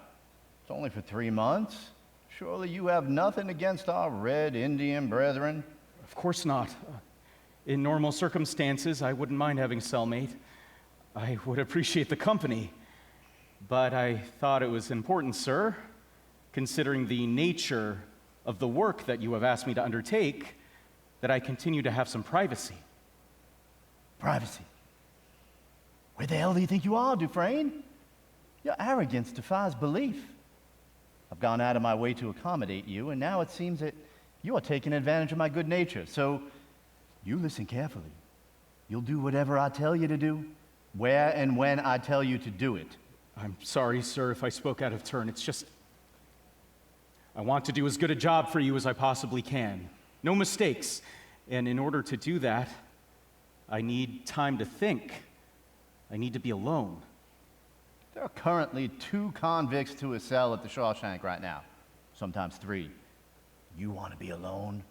It's only for 3 months. Surely you have nothing against our red Indian brethren? Of course not. In normal circumstances, I wouldn't mind having a cellmate. I would appreciate the company. But I thought it was important, sir, considering the nature of the work that you have asked me to undertake, that I continue to have some privacy. Privacy? Where the hell do you think you are, Dufresne? Your arrogance defies belief. I've gone out of my way to accommodate you, and now it seems that you are taking advantage of my good nature. So, you listen carefully. You'll do whatever I tell you to do, where and when I tell you to do it. I'm sorry, sir, if I spoke out of turn. It's just, I want to do as good a job for you as I possibly can. No mistakes. And in order to do that, I need time to think. I need to be alone. There are currently 2 convicts to a cell at the Shawshank right now. Sometimes 3. You want to be alone?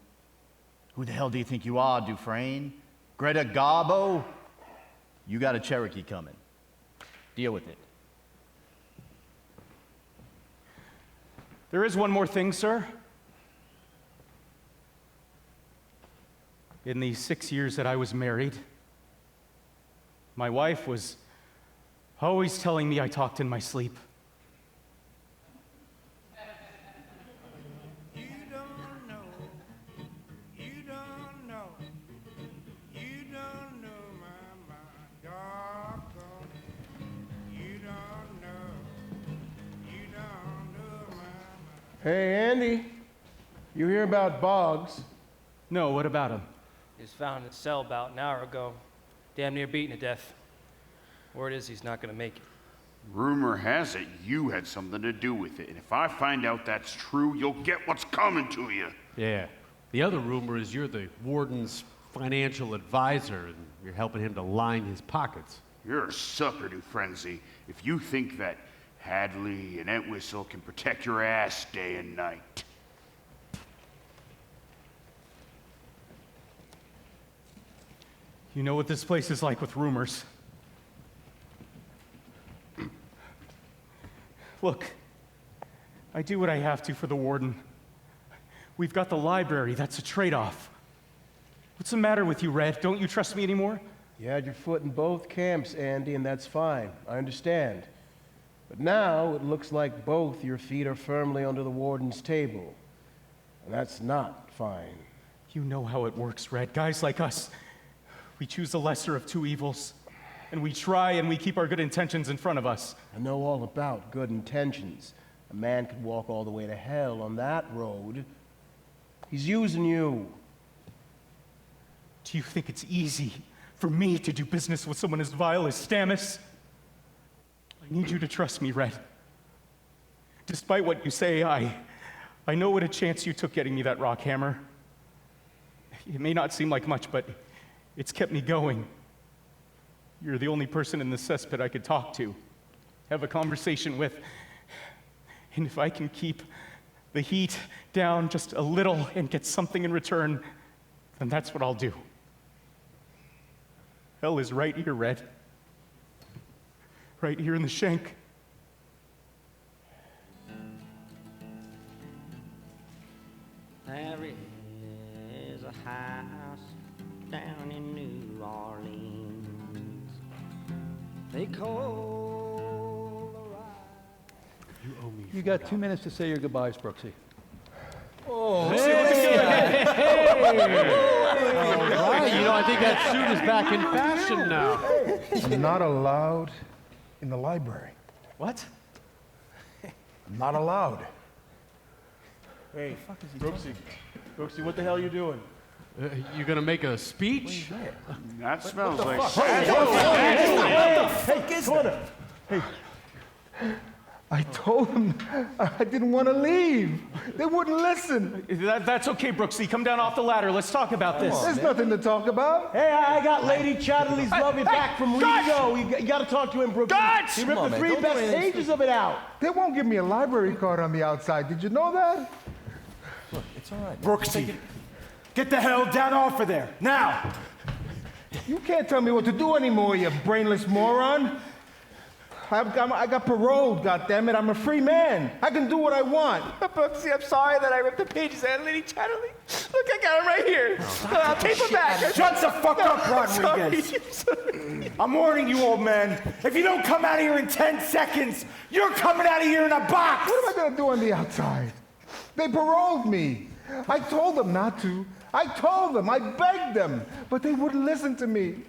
Who the hell do you think you are, Dufresne? Greta Garbo? You got a Cherokee coming. Deal with it. There is one more thing, sir. In the 6 years that I was married, my wife was always telling me I talked in my sleep. Hey, Andy, you hear about BOGS? No, what about him? He was found in a cell about an hour ago, damn near beaten to death. Word is he's not gonna make it. Rumor has it you had something to do with it, and if I find out that's true, you'll get what's coming to you. Yeah. The other rumor is you're the warden's financial advisor, and you're helping him to line his pockets. You're a sucker, Dufresne, if you think that Hadley and Entwistle can protect your ass day and night. You know what this place is like with rumors. Look, I do what I have to for the warden. We've got the library, that's a trade-off. What's the matter with you, Red? Don't you trust me anymore? You had your foot in both camps, Andy, and that's fine. I understand. But now it looks like both your feet are firmly under the warden's table. And that's not fine. You know how it works, Red. Guys like us, we choose the lesser of 2 evils. And we try and we keep our good intentions in front of us. I know all about good intentions. A man could walk all the way to hell on that road. He's using you. Do you think it's easy for me to do business with someone as vile as STAMMAS? I need you to trust me, Red. Despite what you say, I know what a chance you took getting me that rock hammer. It may not seem like much, but it's kept me going. You're the only person in the cesspit I could talk to, have a conversation with. And if I can keep the heat down just a little and get something in return, then that's what I'll do. Hell is right here, Red. Right here in the shank. There is a house down in New Orleans. They call You owe me. You got 2 minutes to say your goodbyes, Brooksy. Oh, hey! right, you know, I think that suit is back in fashion now. I'm not allowed in the library. What? I'm not allowed. Hey, Brooksie, what the hell are you doing? You gonna make a speech? That smells like... Hey, I told them I didn't want to leave. They wouldn't listen. That's okay, Brooksie. Come down off the ladder. Let's talk about this. There's nothing to talk about. Hey, I got Lady Chatterley's lovey back from RICO. You got to talk to him, Brooksie. He ripped the 3 best pages of it out. They won't give me a library card on the outside. Did you know that? Look, it's all right. Brooksie, get the hell down off of there, now! You can't tell me what to do anymore, you brainless moron. I got paroled, goddammit. I'm a free man. I can do what I want. Brooksie, I'm sorry that I ripped the pages out of Lady Chatterley. Look, I got them right here. Paperback. Shut the fuck up, Rodriguez. I'm warning you, old man. If you don't come out of here in 10 seconds, you're coming out of here in a box. What am I going to do on the outside? They paroled me. I told them not to. I told them. I begged them. But they wouldn't listen to me.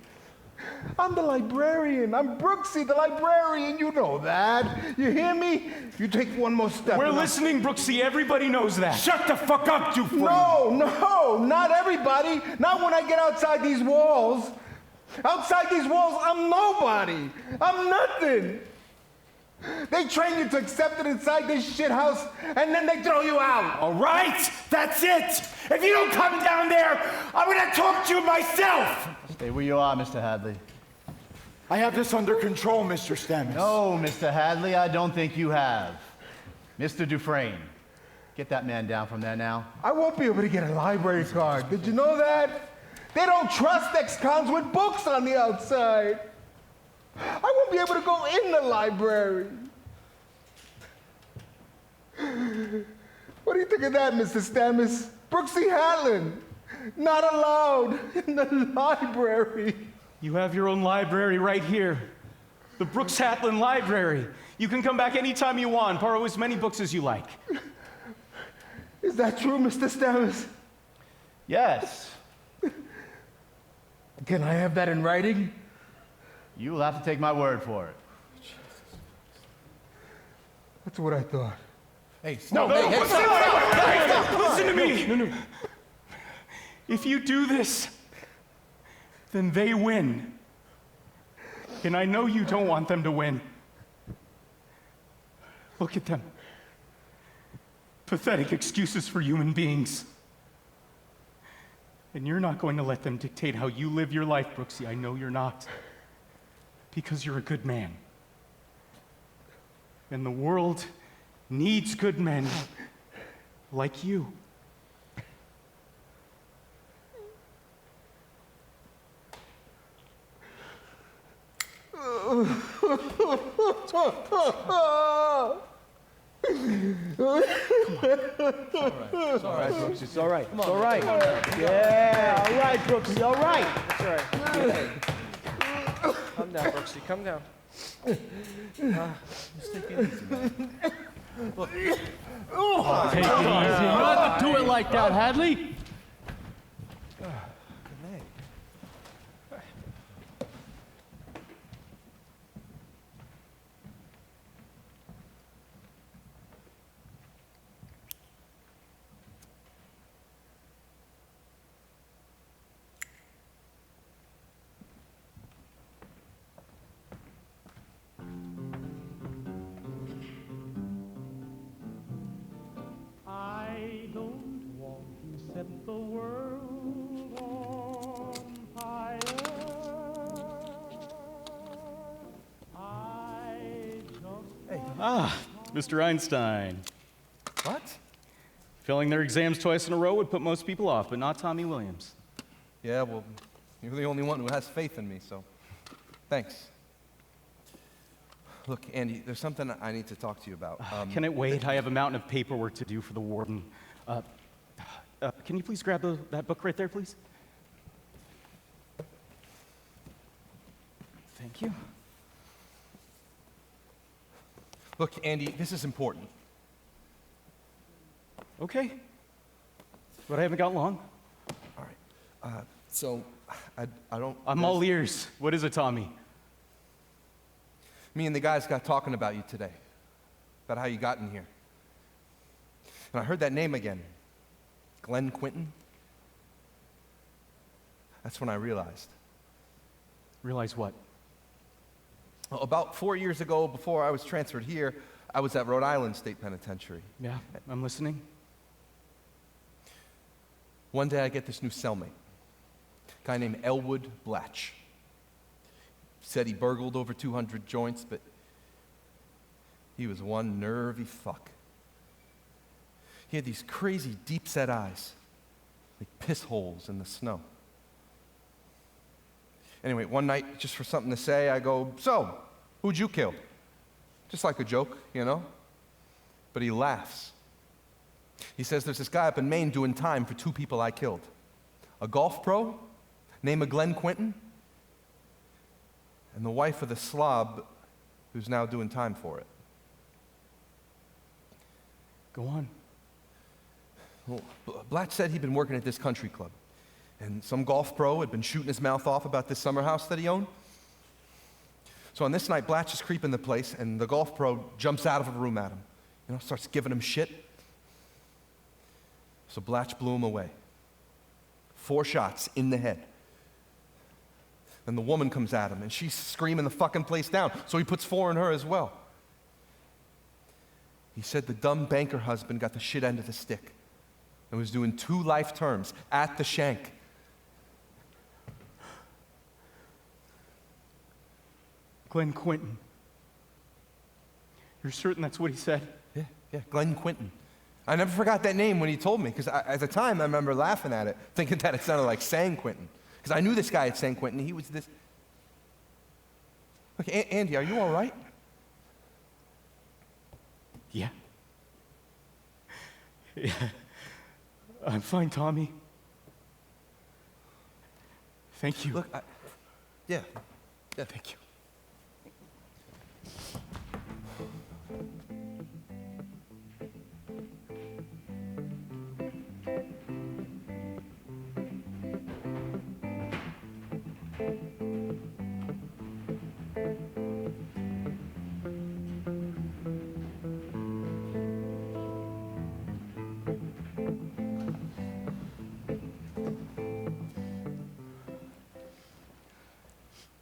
I'm the librarian. I'm Brooksie, the librarian. You know that. You hear me? You take one more step. We're listening, Brooksie. Everybody knows that. Shut the fuck up, Dufresne. No, not everybody. Not when I get outside these walls. Outside these walls, I'm nobody. I'm nothing. They train you to accept it inside this shit house, and then they throw you out. All right? That's it. If you don't come down there, I'm gonna talk to you myself. Stay where you are, Mr. Hadley. I have this under control, Mr. Stammas. No, Mr. Hadley, I don't think you have. Mr. Dufresne, get that man down from there now. I won't be able to get a library card. Did you know that? They don't trust ex-cons with books on the outside. I won't be able to go in the library. What do you think of that, Mr. Stammas? Brooksie Hadlin, not allowed in the library. You have your own library right here. The Brooks Hatlin Library. You can come back anytime you want, borrow as many books as you like. Is that true, Mr. Stammas? Yes. Can I have that in writing? You will have to take my word for it. That's what I thought. Hey, no, listen to me. No. If you do this, then they win. And I know you don't want them to win. Look at them. Pathetic excuses for human beings. And you're not going to let them dictate how you live your life, Brooksie. I know you're not. Because you're a good man. And the world needs good men like you. It's all right, Brooksie. It's all right. It's all right. Yeah, all right, Brooksie. All right. That's all right. Calm down, Brooksie. Calm down. Just take it easy, man. Look. Take it easy. You don't have to do it like that, Hadley. I don't want to set the world on fire. I just Mr. Einstein. What? Failing their exams twice in a row would put most people off, but not Tommy Williams. Yeah, well, you're the only one who has faith in me, so thanks. Look, Andy, there's something I need to talk to you about. Can it wait? I have a mountain of paperwork to do for the warden. Can you please grab that book right there, please? Thank you. Look, Andy, this is important. Okay. But I haven't got long. All right. So, I don't... I'm all ears. What is it, Tommy? Me and the guys got talking about you today, about how you got in here. And I heard that name again, Glenn Quinton. That's when I realized. Realize what? Well, about 4 years ago, before I was transferred here, I was at Rhode Island State Penitentiary. Yeah, I'm listening. One day I get this new cellmate, a guy named Elwood Blatch. Said he burgled over 200 joints, but he was one nervy fuck. He had these crazy deep-set eyes, like piss holes in the snow. Anyway, one night, just for something to say, I go, "So, who'd you kill?" Just like a joke, you know? But he laughs. He says, "There's this guy up in Maine doing time for 2 people I killed. A golf pro named Glenn Quinton, and the wife of the slob who's now doing time for it." Go on. Well, Blatch said he'd been working at this country club, and some golf pro had been shooting his mouth off about this summer house that he owned. So on this night, Blatch is creeping the place, and the golf pro jumps out of a room at him, starts giving him shit. So Blatch blew him away. 4 shots in the head. Then the woman comes at him, and she's screaming the fucking place down, so he puts 4 in her as well. He said the dumb banker husband got the shit end of the stick and was doing 2 life terms at the shank. Glenn Quinton. You're certain that's what he said? Yeah, Glenn Quinton. I never forgot that name when he told me, because at the time I remember laughing at it, thinking that it sounded like San Quentin. Because I knew this guy at San Quentin. He was this... Look, Andy, are you all right? Yeah. Yeah. I'm fine, Tommy. Thank you. Look, yeah, thank you.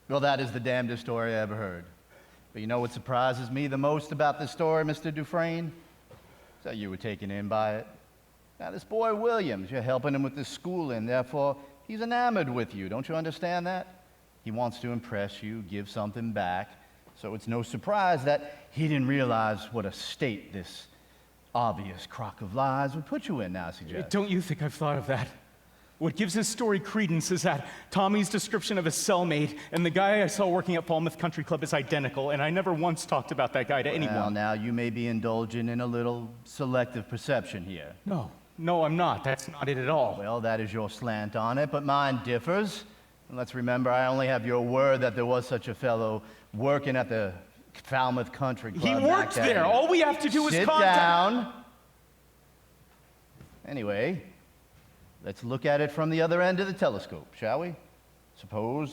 Well, that is the damnedest story I ever heard. But you know what surprises me the most about this story, Mr. Dufresne? Is that you were taken in by it. Now, this boy Williams, you're helping him with this schooling, therefore he's enamored with you. Don't you understand that? He wants to impress you, give something back. So it's no surprise that he didn't realize what a state this obvious crock of lies would put you in now, suggest. Don't you think I've thought of that? What gives his story credence is that Tommy's description of his cellmate and the guy I saw working at Falmouth Country Club is identical, and I never once talked about that guy to anyone. Well, now, you may be indulging in a little selective perception here. No, I'm not. That's not it at all. Well, that is your slant on it, but mine differs. And let's remember, I only have your word that there was such a fellow working at the Falmouth Country Club. He worked there. All we have to do is contact... Sit down. Anyway, let's look at it from the other end of the telescope, shall we?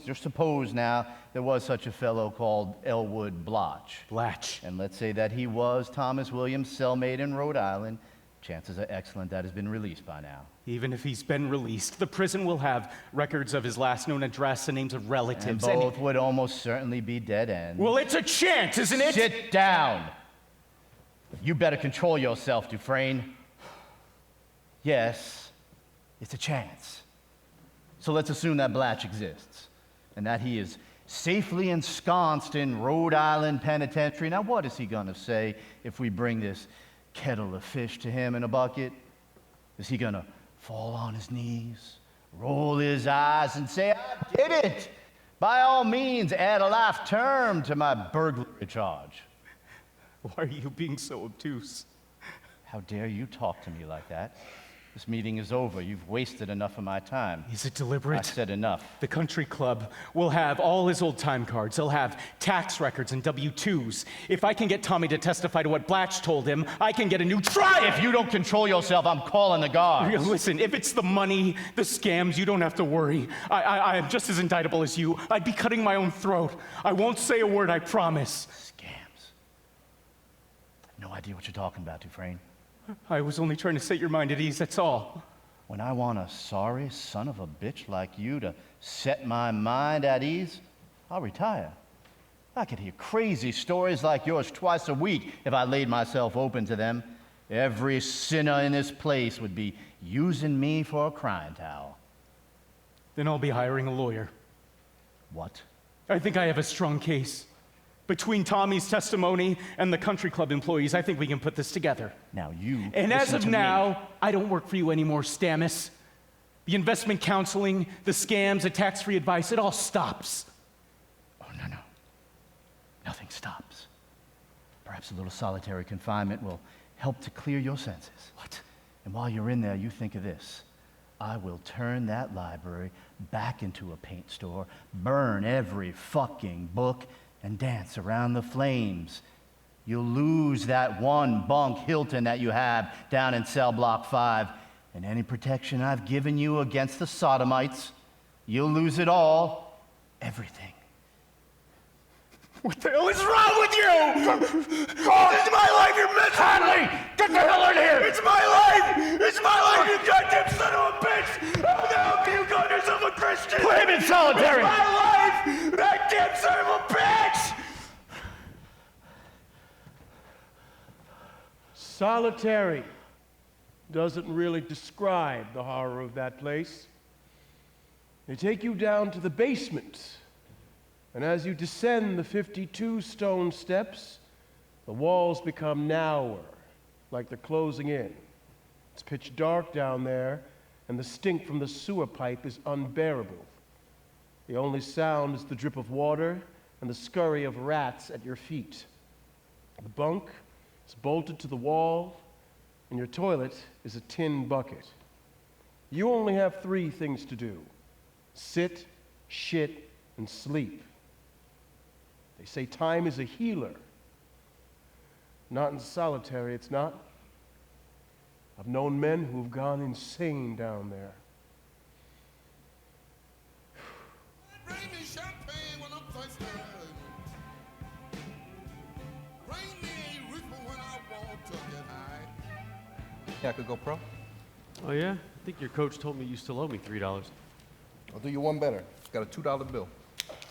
Just suppose now, there was such a fellow called Elwood Blatch. And let's say that he was Thomas Williams' cellmate in Rhode Island. Chances are excellent that has been released by now. Even if he's been released, the prison will have records of his last known address and names of relatives. And both would almost certainly be dead ends. Well, it's a chance, isn't it? Sit down. You better control yourself, Dufresne. Yes, it's a chance. So let's assume that Blatch exists and that he is safely ensconced in Rhode Island Penitentiary. Now, what is he going to say if we bring this kettle of fish to him in a bucket? Is he going to fall on his knees, roll his eyes, and say, "I did it. By all means, add a life term to my burglary charge"? Why are you being so obtuse? How dare you talk to me like that? This meeting is over. You've wasted enough of my time. Is it deliberate? I said enough. The country club will have all his old time cards. They'll have tax records and W-2s. If I can get Tommy to testify to what Blatch told him, I can get a new trial. If you don't control yourself, I'm calling the guards. Listen, if it's the money, the scams, you don't have to worry. I am just as indictable as you. I'd be cutting my own throat. I won't say a word, I promise. Scams. No idea what you're talking about, Dufresne. I was only trying to set your mind at ease, that's all. When I want a sorry son of a bitch like you to set my mind at ease, I'll retire. I could hear crazy stories like yours twice a week if I laid myself open to them. Every sinner in this place would be using me for a crying towel. Then I'll be hiring a lawyer. What? I think I have a strong case. Between Tommy's testimony and the country club employees, I think we can put this together. Now you And as of now, I don't work for you anymore, STAMMAS. The investment counseling, the scams, the tax-free advice, it all stops. Oh, no. Nothing stops. Perhaps a little solitary confinement will help to clear your senses. What? And while you're in there, you think of this. I will turn that library back into a paint store, burn every fucking book, and dance around the flames. You'll lose that one bunk Hilton that you have down in cell block 5, and any protection I've given you against the sodomites, you'll lose it all, everything. What the hell is wrong with you? God, it's my life you're messing Hadley, get the hell in here! It's my life! It's my life, you goddamn son of a bitch! How the hell can you call yourself a Christian? Put him in solitary! It's my life! That damn son of a bitch! Solitary doesn't really describe the horror of that place. They take you down to the basement, and as you descend the 52 stone steps, the walls become narrower, like they're closing in. It's pitch dark down there, and the stink from the sewer pipe is unbearable. The only sound is the drip of water and the scurry of rats at your feet. The bunk is bolted to the wall, and your toilet is a tin bucket. You only have 3 things to do: sit, shit, and sleep. They say time is a healer. Not in solitary, it's not. I've known men who've gone insane down there. Bring me champagne when I'm thirsty. Bring me a reefer when I want to get high. Yeah, I could go pro. Oh, yeah? I think your coach told me you still owe me $3. I'll do you one better. Got a $2 bill.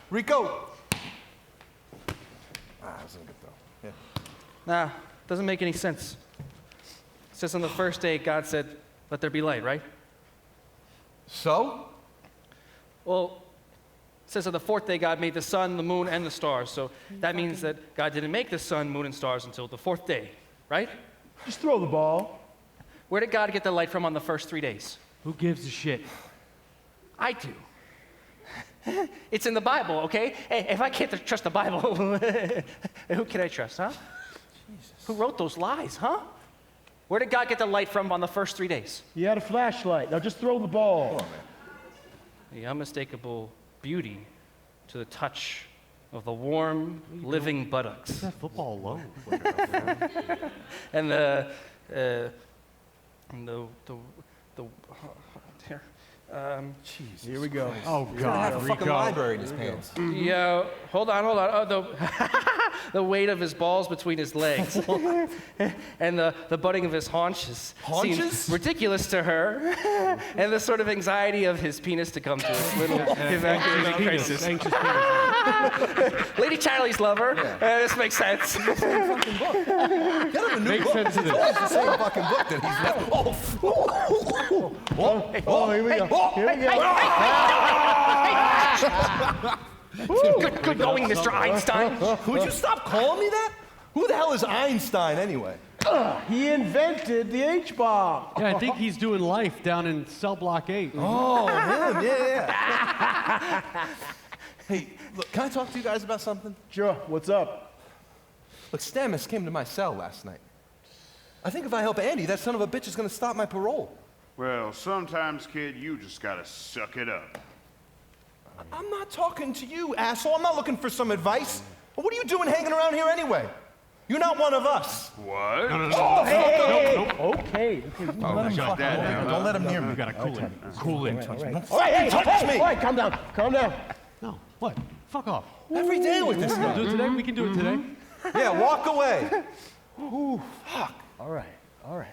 RICO! That's a good throw. Yeah. Nah, doesn't make any sense. It says on the first day, God said, let there be light, right? So? Well, it says on the 4th day, God made the sun, the moon, and the stars. So that means that God didn't make the sun, moon, and stars until the 4th day, right? Just throw the ball. Where did God get the light from on the first 3 days? Who gives a shit? I do. It's in the Bible, okay? Hey, if I can't trust the Bible, who can I trust, huh? Jesus. Who wrote those lies, huh? Where did God get the light from on the first 3 days? He had a flashlight. Now just throw the ball. Come on, man. The unmistakable beauty to the touch of the warm, living buttocks. Leave that football alone. And the Jeez. Here we go. Oh, He's gonna God. have a fucking library in his pants. Yeah, hold on. Oh, the weight of his balls between his legs and the budding of his haunches seems ridiculous to her, and the sort of anxiety of his penis to come to a little evacuation crisis. Lady Charlie's lover. This makes sense. Get him a new Makes book. sense to this. It's the same fucking book that he's left. Oh, here we go. Here we go. Good going, Mr. Einstein. Would you stop calling me that? Who the hell is Einstein anyway? He invented the H-bomb. Yeah, I think he's doing life down in cell block 8. Oh, him, yeah. Hey, look, can I talk to you guys about something? Sure, what's up? Look, Stammas came to my cell last night. I think if I help Andy, that son of a bitch is gonna stop my parole. Well, sometimes, kid, you just gotta suck it up. I'm not talking to you, asshole. I'm not looking for some advice. What are you doing hanging around here anyway? You're not one of us. What? No. Okay. Don't let him near me. You gotta cool him. Cool him. All right, calm down. No, what? Fuck off. Every day with this guy. Do it today? We can do it today. Yeah, walk away. Ooh, fuck. All right.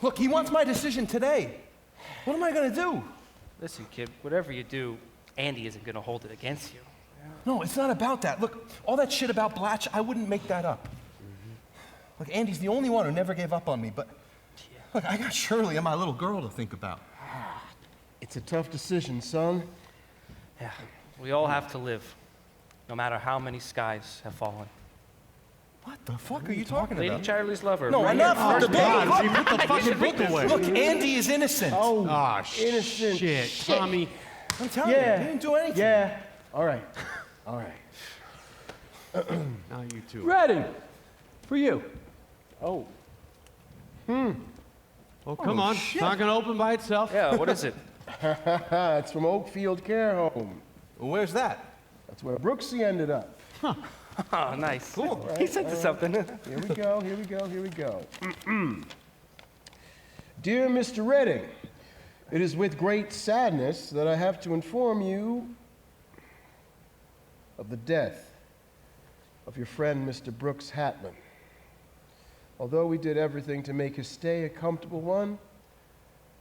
Look, he wants my decision today. What am I gonna do? Listen, kid, whatever you do, Andy isn't gonna hold it against you. No, it's not about that. Look, all that shit about Blatch, I wouldn't make that up. Look, Andy's the only one who never gave up on me, but look, I got Shirley and my little girl to think about. It's a tough decision, son. Yeah, we all have to live, no matter how many skies have fallen. What the fuck are you talking Lady about? Charlie's lover. No, enough with the God, book. see, put the fucking book away. Look, Andy is innocent. Oh, innocent. Shit, Tommy. I'm telling you, he didn't do anything. Yeah. All right. Now you two. Ready. For you. Oh. Oh, come on. It's not gonna open by itself. Yeah, what is it? It's from Oakfield Care Home. Well, where's that? That's where Brooksie ended up. Oh, nice. Cool. Right, He sent us something. Here we go. Dear Mr. Redding, it is with great sadness that I have to inform you of the death of your friend, Mr. Brooks Hatman. Although we did everything to make his stay a comfortable one,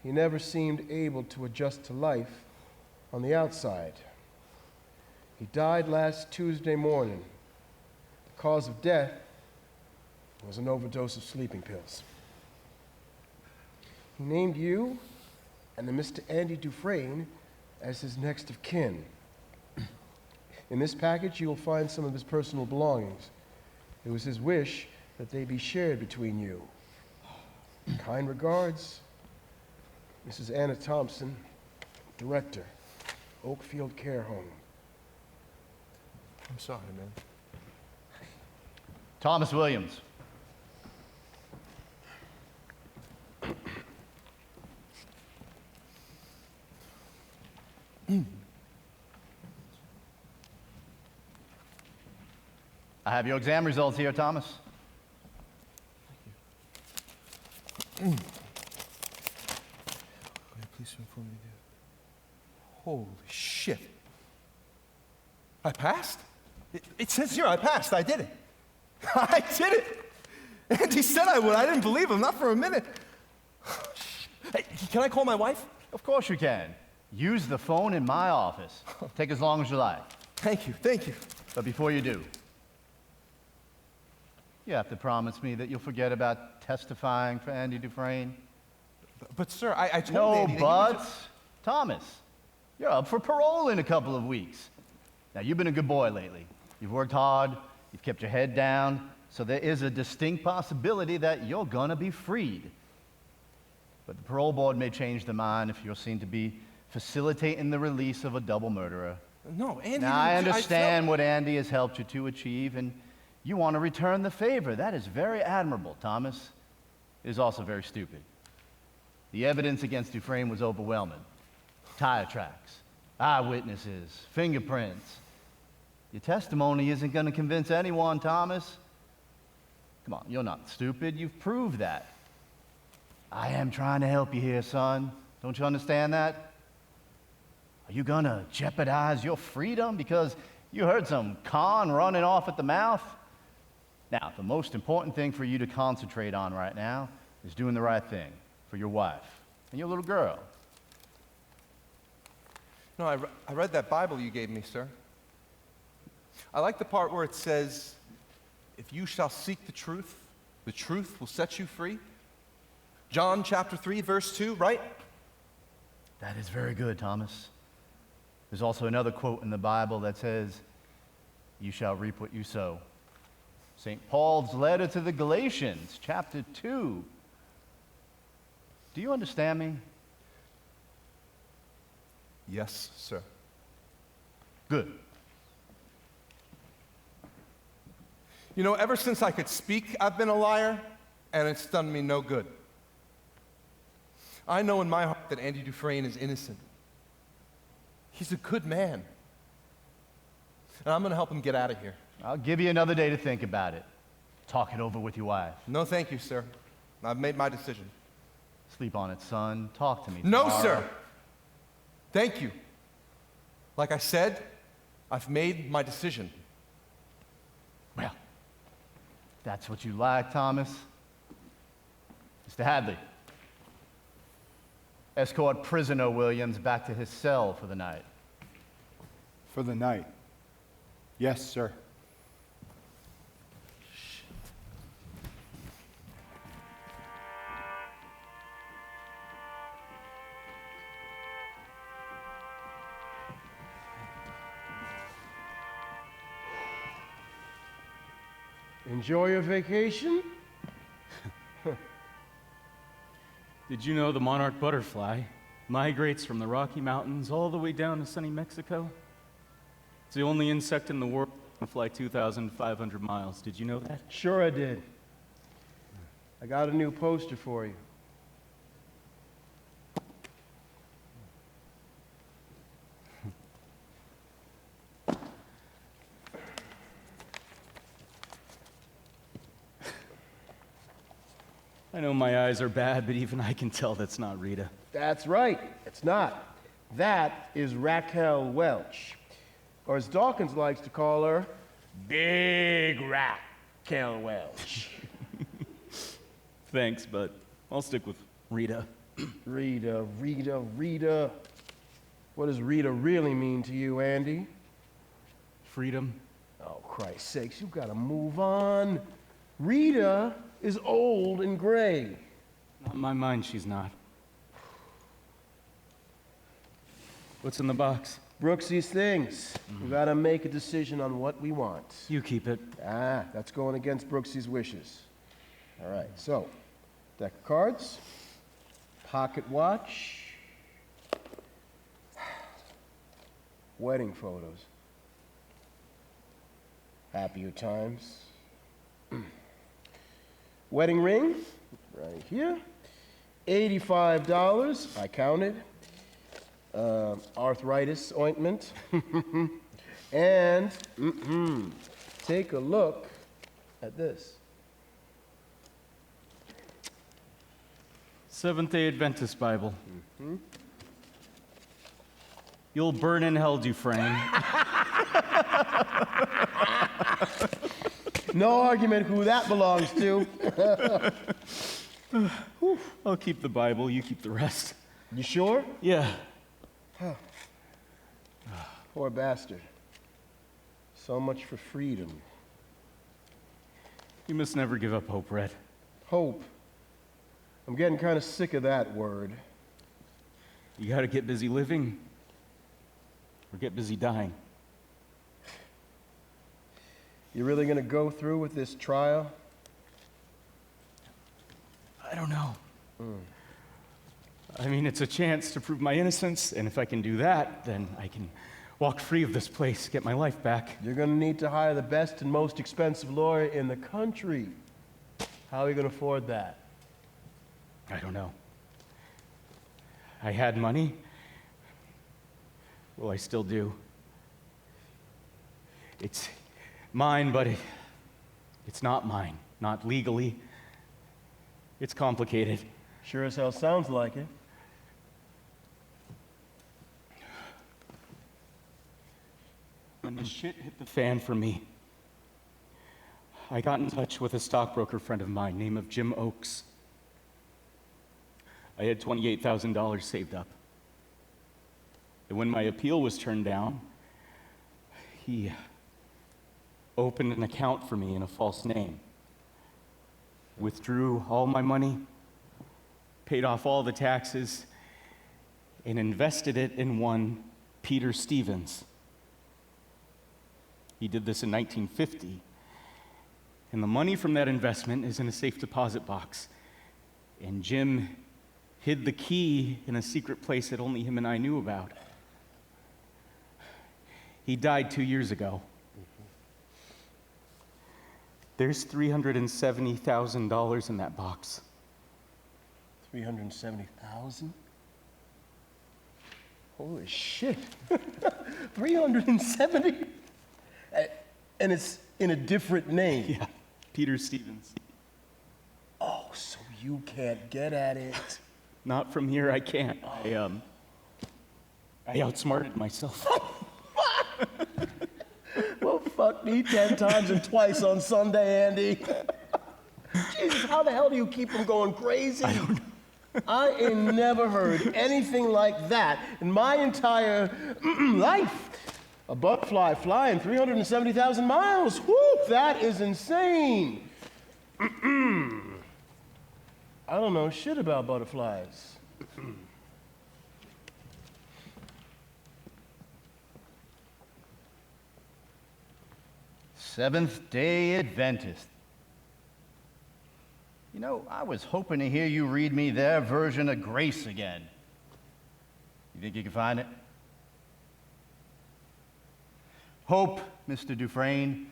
he never seemed able to adjust to life on the outside. He died last Tuesday morning. The cause of death was an overdose of sleeping pills. He named you and the Mr. Andy Dufresne as his next of kin. In this package, you will find some of his personal belongings. It was his wish that they be shared between you. Kind regards, Mrs. Anna Thompson, Director, Oakfield Care Home. I'm sorry, man. Thomas Williams. I have your exam results here, Thomas. Will you please inform me? Holy shit. I passed? It says here I passed. I did it. I did it. And he said I would. I didn't believe him, not for a minute. Hey, can I call my wife? Of course you can. Use the phone in my office. Take as long as you like. Thank you. But before you do, you have to promise me that you'll forget about testifying for Andy Dufresne. But sir, I told No Andy that he buts. Thomas, you're up for parole in a couple of weeks. Now, you've been a good boy lately. You've worked hard, you've kept your head down, so there is a distinct possibility that you're gonna be freed. But the parole board may change their mind if you're seen to be facilitating the release of a double murderer. No, Andy. Now, I understand what Andy has helped you to achieve, and you want to return the favor. That is very admirable, Thomas. It is also very stupid. The evidence against Dufresne was overwhelming. Tire tracks, eyewitnesses, fingerprints. Your testimony isn't going to convince anyone, Thomas. Come on, you're not stupid. You've proved that. I am trying to help you here, son. Don't you understand that? Are you going to jeopardize your freedom because you heard some con running off at the mouth? Now, the most important thing for you to concentrate on right now is doing the right thing for your wife and your little girl. No, I read that Bible you gave me, sir. I like the part where it says, if you shall seek the truth will set you free. John chapter 3, verse 2, right? That is very good, Thomas. There's also another quote in the Bible that says, you shall reap what you sow. St. Paul's letter to the Galatians, chapter 2. Do you understand me? Yes, sir. Good. You know, ever since I could speak, I've been a liar, and it's done me no good. I know in my heart that Andy Dufresne is innocent. He's a good man. And I'm gonna help him get out of here. I'll give you another day to think about it. Talk it over with your wife. No, thank you, sir. I've made my decision. Sleep on it, son. Talk to me No, tomorrow. sir. Thank you. Like I said, I've made my decision. Well, if that's what you like, Thomas. Mr. Hadley, escort prisoner Williams back to his cell for the night. For the night. Yes, sir. Enjoy your vacation? Did you know the monarch butterfly migrates from the Rocky Mountains all the way down to sunny Mexico? It's the only insect in the world to fly 2,500 miles. Did you know that? Sure I did. I got a new poster for you. I know my eyes are bad, but even I can tell that's not Rita. That's right. It's not. That is Raquel Welch. Or as Dawkins likes to call her, Big Raquel Welch. Thanks, but I'll stick with Rita. Rita, Rita, Rita. What does Rita really mean to you, Andy? Freedom. Oh, Christ's sakes, you've got to move on. Rita is old and gray. Not in my mind, she's not. What's in the box? Brooksie's things. We've got to make a decision on what we want. You keep it. Ah, that's going against Brooksie's wishes. All right, so, deck of cards, pocket watch, wedding photos, happier times, wedding ring, right here, $85, I counted, arthritis ointment, and take a look at this. Seventh-day Adventist Bible. You'll burn in hell, Dufresne. No argument who that belongs to. I'll keep the Bible, you keep the rest. You sure? Yeah. Poor bastard. So much for freedom. You must never give up hope, Red. Hope. I'm getting kind of sick of that word. You gotta get busy living, or get busy dying. You really gonna go through with this trial? I don't know. I mean, it's a chance to prove my innocence, and if I can do that, then I can walk free of this place, get my life back. You're gonna need to hire the best and most expensive lawyer in the country. How are you gonna afford that? I don't know. I had money. Well, I still do. It's mine, but it's not mine. Not legally. It's complicated. Sure as hell sounds like it. When the shit hit the fan for me, I got in touch with a stockbroker friend of mine named Jim Oakes. I had $28,000 saved up. And when my appeal was turned down, he opened an account for me in a false name, withdrew all my money, paid off all the taxes, and invested it in one Peter Stevens. He did this in 1950, and the money from that investment is in a safe deposit box. And Jim hid the key in a secret place that only him and I knew about. He died 2 years ago. There's $370,000 in that box. 370,000? Holy shit. 370? And it's in a different name. Yeah, Peter Stevens. Oh, so you can't get at it. Not from here, I can't. I outsmarted myself. Well, fuck me 10 times and twice on Sunday, Andy. Jesus, how the hell do you keep from going crazy? I don't know. I ain't never heard anything like that in my entire life. A butterfly flying 370,000 miles. Whoop, that is insane. I don't know shit about butterflies. Seventh-day Adventist. You know, I was hoping to hear you read me their version of grace again. You think you can find it? Hope, Mr. Dufresne,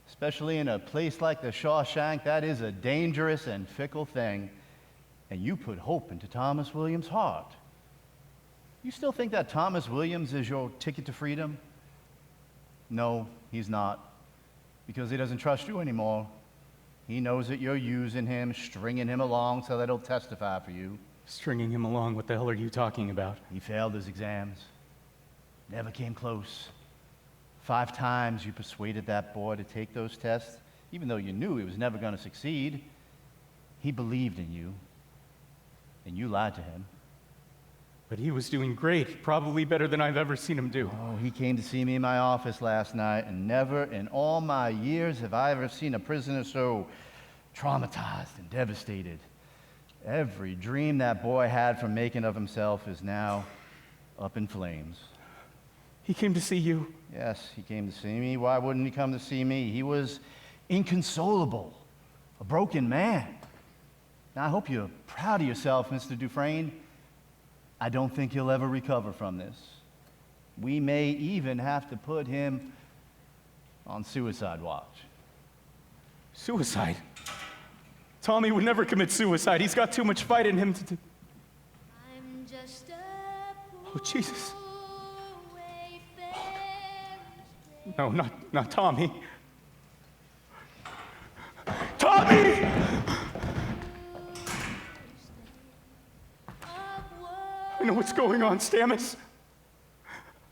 especially in a place like the Shawshank, that is a dangerous and fickle thing. And you put hope into Thomas Williams' heart. You still think that Thomas Williams is your ticket to freedom? No, he's not. Because he doesn't trust you anymore. He knows that you're using him, stringing him along so that he'll testify for you. Stringing him along? What the hell are you talking about? He failed his exams. Never came close. 5 times you persuaded that boy to take those tests, even though you knew he was never going to succeed. He believed in you, and you lied to him. But he was doing great, probably better than I've ever seen him do. Oh, he came to see me in my office last night, and never in all my years have I ever seen a prisoner so traumatized and devastated. Every dream that boy had from making of himself is now up in flames. He came to see you? Yes, he came to see me. Why wouldn't he come to see me? He was inconsolable, a broken man. Now, I hope you're proud of yourself, Mr. Dufresne. I don't think he'll ever recover from this. We may even have to put him on suicide watch. Suicide? Tommy would never commit suicide. He's got too much fight in him to... Oh, Jesus. No, not Tommy. Tommy! I know what's going on, Stammas.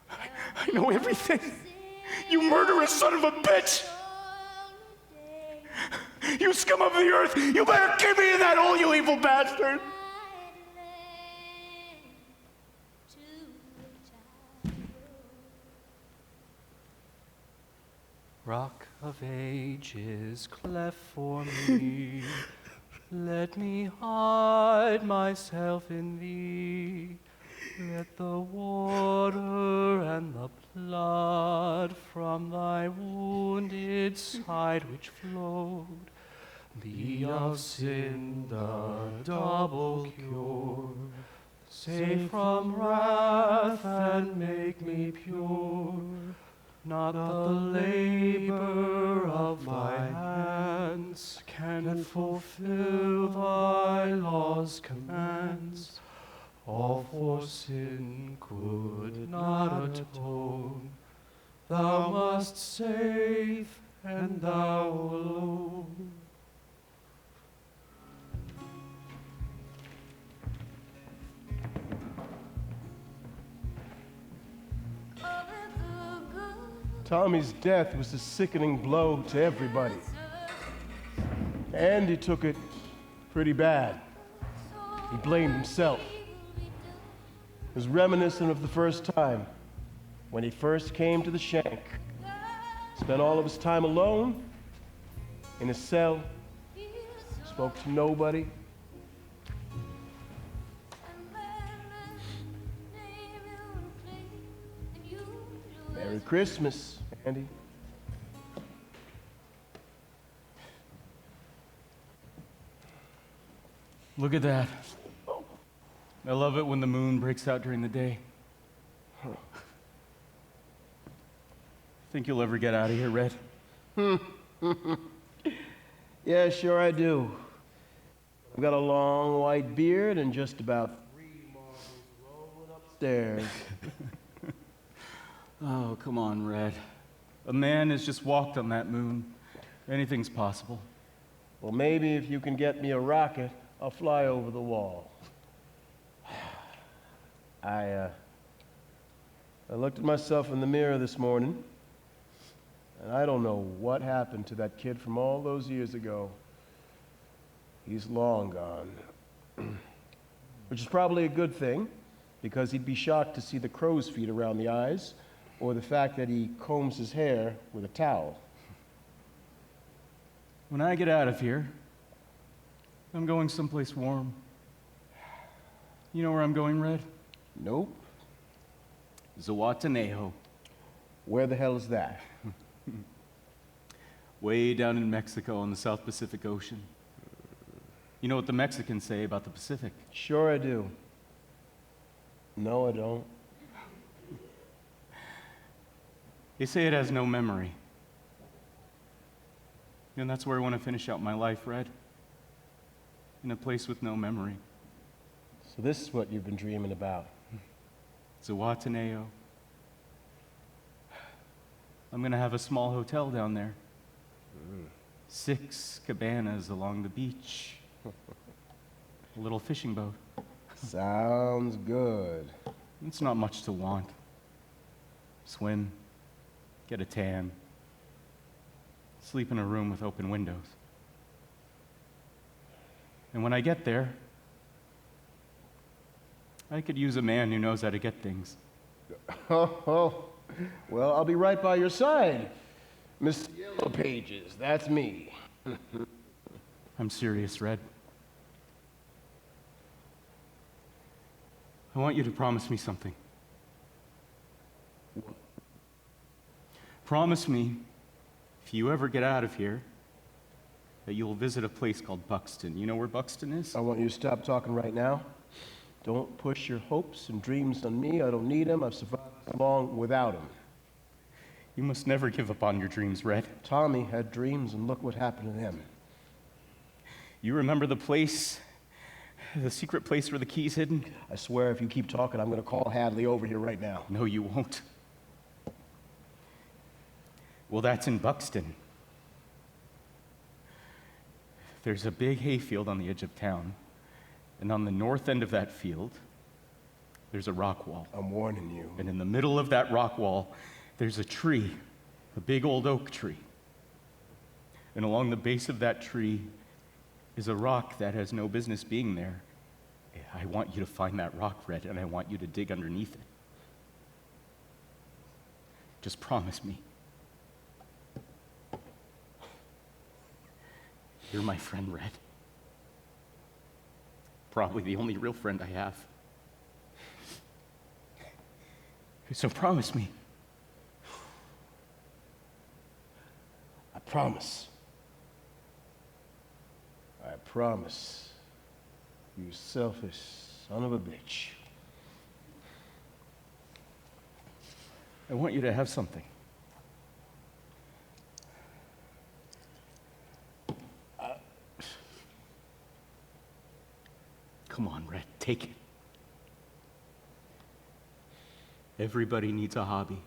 I know everything. You murderous son of a bitch! You scum of the earth! You better keep me in that hole, you evil bastard! Rock of ages, cleft for me. Let me hide myself in thee. Let the water and the blood from thy wounded side which flowed be of sin the double cure. Save from wrath and make me pure. Not the labor of my hands can fulfill thy law's commands. All for sin could not atone. Thou must save, and thou alone. Tommy's death was a sickening blow to everybody. Andy took it pretty bad. He blamed himself. It was reminiscent of the first time when he first came to the shank. Spent all of his time alone, in his cell, spoke to nobody. Merry Christmas, Andy. Look at that. I love it when the moon breaks out during the day. Think you'll ever get out of here, Red? Yeah, sure I do. I've got a long white beard and just about 3 marbles rolling upstairs. Oh, come on, Red. A man has just walked on that moon. Anything's possible. Well, maybe if you can get me a rocket, I'll fly over the wall. I looked at myself in the mirror this morning, and I don't know what happened to that kid from all those years ago. He's long gone. Which is probably a good thing, because he'd be shocked to see the crow's feet around the eyes, or the fact that he combs his hair with a towel. When I get out of here, I'm going someplace warm. You know where I'm going, Red? Nope. Zihuatanejo. Where the hell is that? Way down in Mexico on the South Pacific Ocean. You know what the Mexicans say about the Pacific? Sure I do. No, I don't. They say it has no memory. And that's where I want to finish out my life, Red. In a place with no memory. So this is what you've been dreaming about. Zihuatanejo. I'm going to have a small hotel down there. 6 cabanas along the beach. A little fishing boat. Sounds good. It's not much to want. Swim, get a tan, sleep in a room with open windows. And when I get there, I could use a man who knows how to get things. Oh, well, I'll be right by your side. Mr. Yellow Pages, that's me. I'm serious, Red. I want you to promise me something. Promise me, if you ever get out of here, that you'll visit a place called Buxton. You know where Buxton is? I want you to stop talking right now. Don't push your hopes and dreams on me. I don't need them. I've survived long without them. You must never give up on your dreams, Red. Tommy had dreams, and look what happened to him. You remember the place, the secret place where the key's hidden? I swear if you keep talking, I'm going to call Hadley over here right now. No, you won't. Well, that's in Buxton. There's a big hayfield on the edge of town, and on the north end of that field, there's a rock wall. I'm warning you. And in the middle of that rock wall, there's a tree, a big old oak tree. And along the base of that tree is a rock that has no business being there. I want you to find that rock, Red, and I want you to dig underneath it. Just promise me. You're my friend, Red. Probably the only real friend I have. So promise me. I promise. I promise. You selfish son of a bitch. I want you to have something. Come on, Red, take it. Everybody needs a hobby.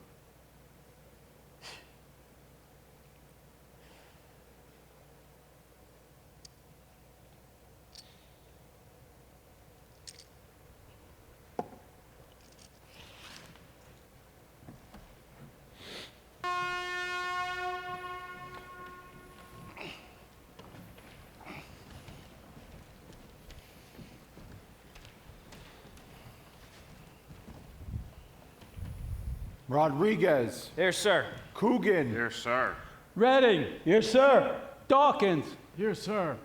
Rodriguez. Here, sir. Coogan. Here, sir. Redding. Yes, sir. Dawkins. Here, sir.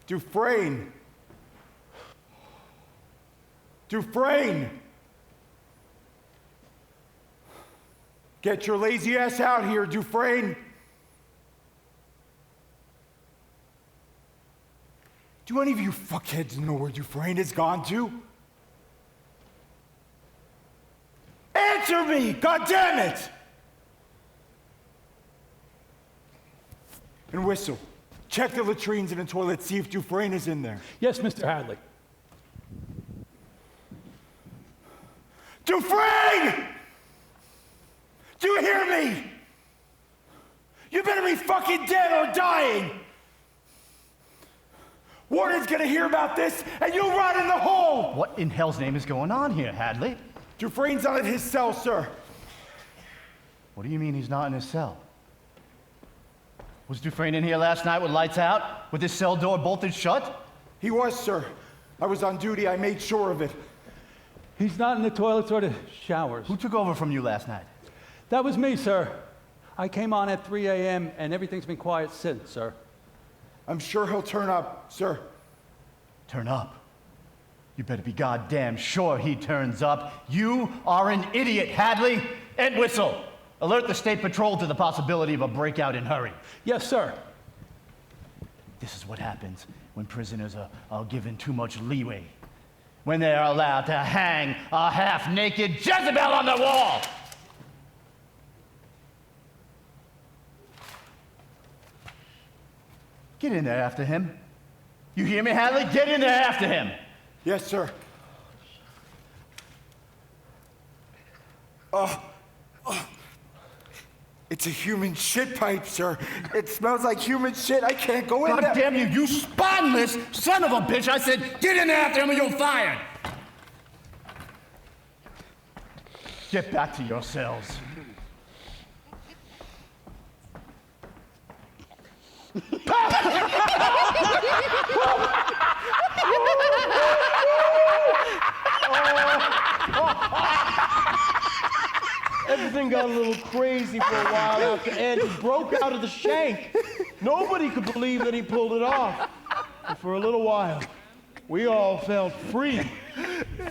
Dufresne. Dufresne. Get your lazy ass out here, Dufresne. Do any of you fuckheads know where Dufresne has gone to? Answer me, goddammit! And Whistle, Check the latrines and the toilet, see if Dufresne is in there. Yes, Mr. Hadley. Dufresne! Do you hear me? You better be fucking dead or dying! Warden's gonna hear about this, and you'll rot in the hole! What in hell's name is going on here, Hadley? Dufresne's not in his cell, sir. What do you mean he's not in his cell? Was Dufresne in here last night with lights out? With his cell door bolted shut? He was, sir. I was on duty. I made sure of it. He's not in the toilets or the showers. Who took over from you last night? That was me, sir. I came on at 3 a.m. and everything's been quiet since, sir. I'm sure he'll turn up, sir. Turn up? You better be goddamn sure he turns up. You are an idiot, Hadley. Entwistle, alert the State Patrol to the possibility of a breakout in hurry. Yes, sir. This is what happens when prisoners are given too much leeway. When they are allowed to hang a half-naked Jezebel on the wall! Get in there after him. You hear me, Hadley? Get in there after him. Yes, sir. It's a human shit pipe, sir. It smells like human shit. I can't go in there. God damn you, you spineless son of a bitch! I said, get in there after him or you're fired! Get back to your cells. Everything got a little crazy for a while after Andy broke out of the shank. Nobody could believe that he pulled it off. And for a little while, we all felt free.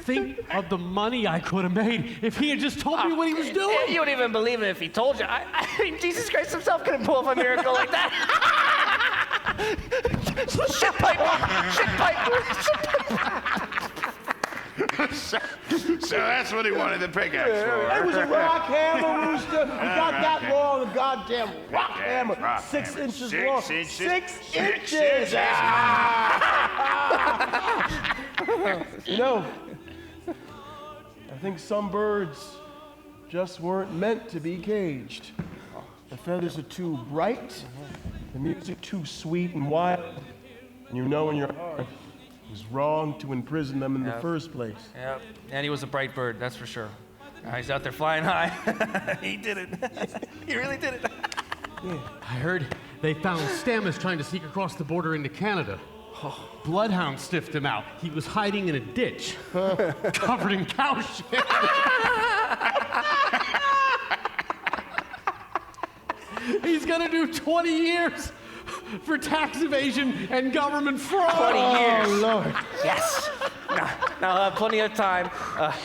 Think of the money I could have made if he had just told me what he was doing. You wouldn't even believe it if he told you. I mean, Jesus Christ himself couldn't pull off a miracle like that. Shit pipe! Shit pipe! So that's what he wanted the pickaxe for. It was a rock hammer, Rooster. We got that wrong. A goddamn rock hammer. 6 inches long. 6 inches. You know, I think some birds just weren't meant to be caged. The feathers are too bright, the music too sweet and wild, and you know in your heart it was wrong to imprison them in the first place. Yep, and he was a bright bird, that's for sure. He's out there flying high. He did it. He really did it. Yeah. I heard they found STAMMAS trying to sneak across the border into Canada. Bloodhound sniffed him out. He was hiding in a ditch, covered in cow shit. He's gonna do 20 years for tax evasion and government fraud. 20 years. Oh, Lord. Yes. Now I'll have plenty of time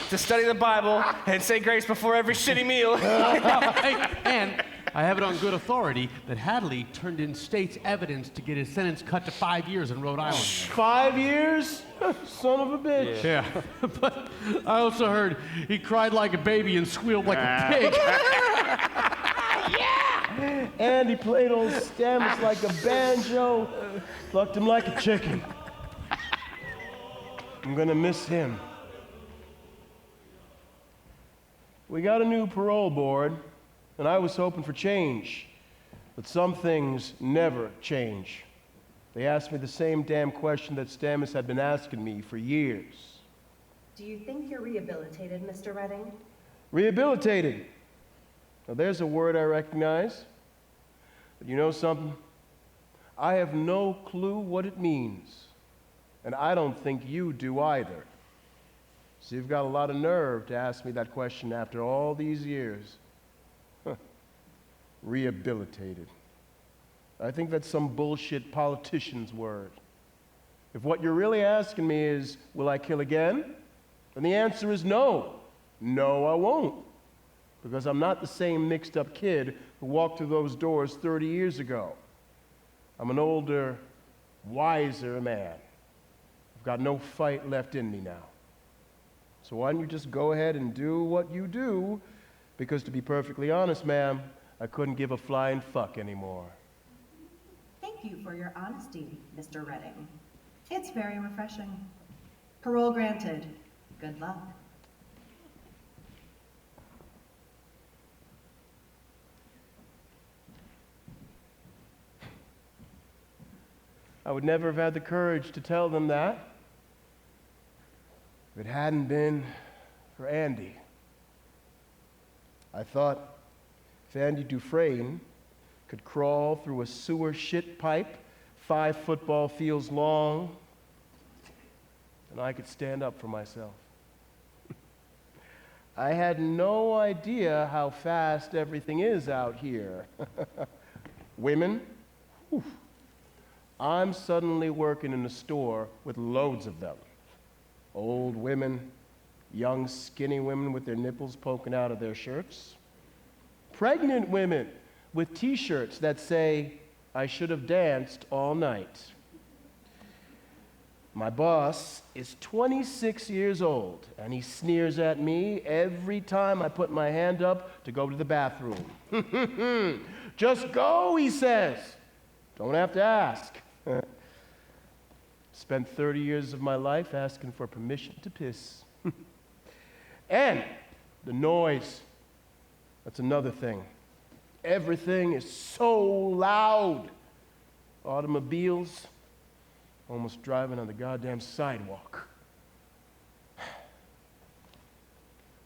to study the Bible and say grace before every shitty meal. Hey, and I have it on good authority that Hadley turned in state's evidence to get his sentence cut to 5 years in Rhode Island. 5 years? Son of a bitch. Yeah. But I also heard he cried like a baby and squealed like a pig. And he played old STAMMAS like a banjo, plucked him like a chicken. I'm gonna miss him. We got a new parole board, and I was hoping for change. But some things never change. They asked me the same damn question that STAMMAS had been asking me for years. Do you think you're rehabilitated, Mr. Redding? Rehabilitated. Now there's a word I recognize. But you know something? I have no clue what it means. And I don't think you do either. So you've got a lot of nerve to ask me that question after all these years. Rehabilitated. I think that's some bullshit politician's word. If what you're really asking me is, will I kill again? Then the answer is no. No, I won't. Because I'm not the same mixed up kid who walked through those doors 30 years ago. I'm an older, wiser man. I've got no fight left in me now. So why don't you just go ahead and do what you do? Because to be perfectly honest, ma'am, I couldn't give a flying fuck anymore. Thank you for your honesty, Mr. Redding. It's very refreshing. Parole granted. Good luck. I would never have had the courage to tell them that if it hadn't been for Andy. I thought if Andy Dufresne could crawl through a sewer shit pipe 5 football fields long, then I could stand up for myself. I had no idea how fast everything is out here. Women, whew. I'm suddenly working in a store with loads of them. Old women, young skinny women with their nipples poking out of their shirts. Pregnant women with t-shirts that say, "I should have danced all night." My boss is 26 years old, and he sneers at me every time I put my hand up to go to the bathroom. "Just go," he says. "Don't have to ask." Spent 30 years of my life asking for permission to piss. And the noise, that's another thing. Everything is so loud. Automobiles, almost driving on the goddamn sidewalk.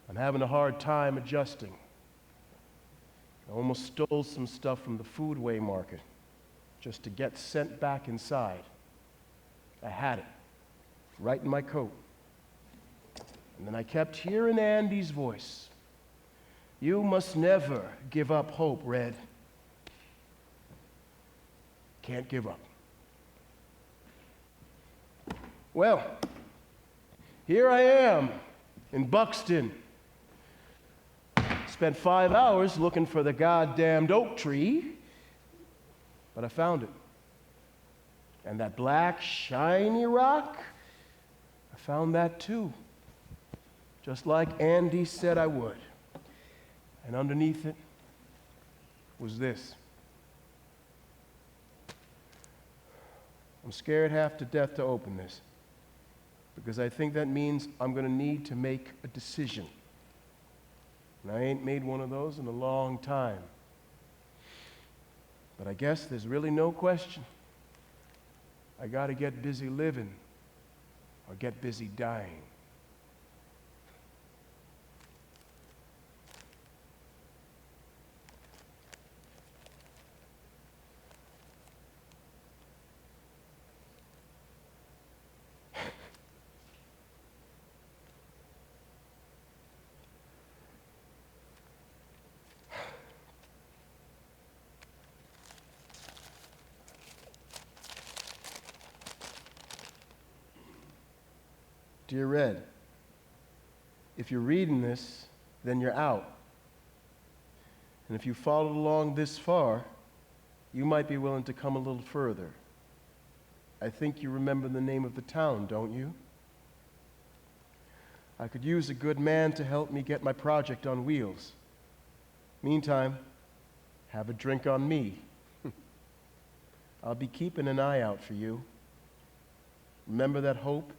I'm having a hard time adjusting. I almost stole some stuff from the Foodway market just to get sent back inside. I had it, right in my coat. And then I kept hearing Andy's voice. "You must never give up hope, Red." Can't give up. Well, here I am in Buxton. Spent 5 hours looking for the goddamned oak tree, but I found it. And that black, shiny rock, I found that too. Just like Andy said I would. And underneath it was this. I'm scared half to death to open this, because I think that means I'm going to need to make a decision. And I ain't made one of those in a long time. But I guess there's really no question. I got to get busy living or get busy dying. Dear Red, if you're reading this, then you're out. And if you followed along this far, you might be willing to come a little further. I think you remember the name of the town, don't you? I could use a good man to help me get my project on wheels. Meantime, have a drink on me. I'll be keeping an eye out for you. Remember that hope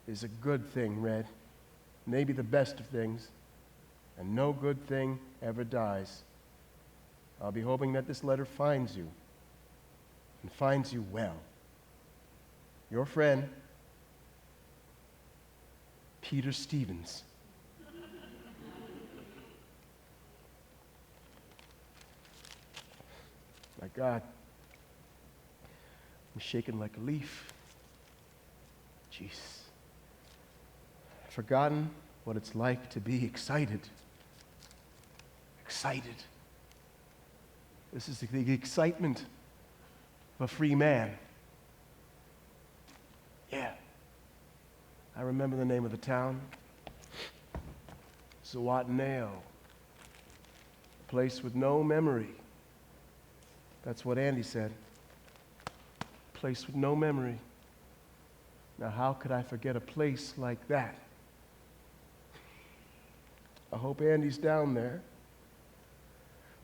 is a good thing, Red. Maybe the best of things. And no good thing ever dies. I'll be hoping that this letter finds you. And finds you well. Your friend, Peter Stevens. My God. I'm shaking like a leaf. Jeez. I've forgotten what it's like to be excited. Excited. This is the excitement of a free man. Yeah. I remember the name of the town. Estanislau. A place with no memory. That's what Andy said. A place with no memory. Now, how could I forget a place like that? I hope Andy's down there.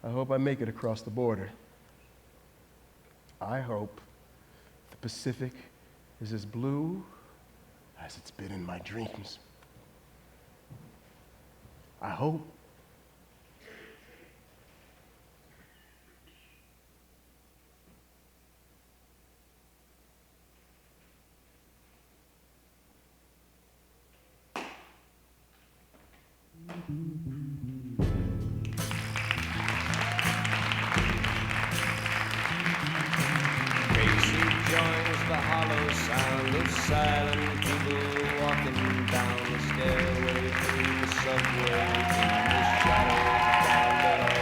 I hope I make it across the border. I hope Pacific is as blue as it's been in my dreams. I hope. Casey joins the hollow sound of silent people walking down the stairway through the subway in the shadows down below,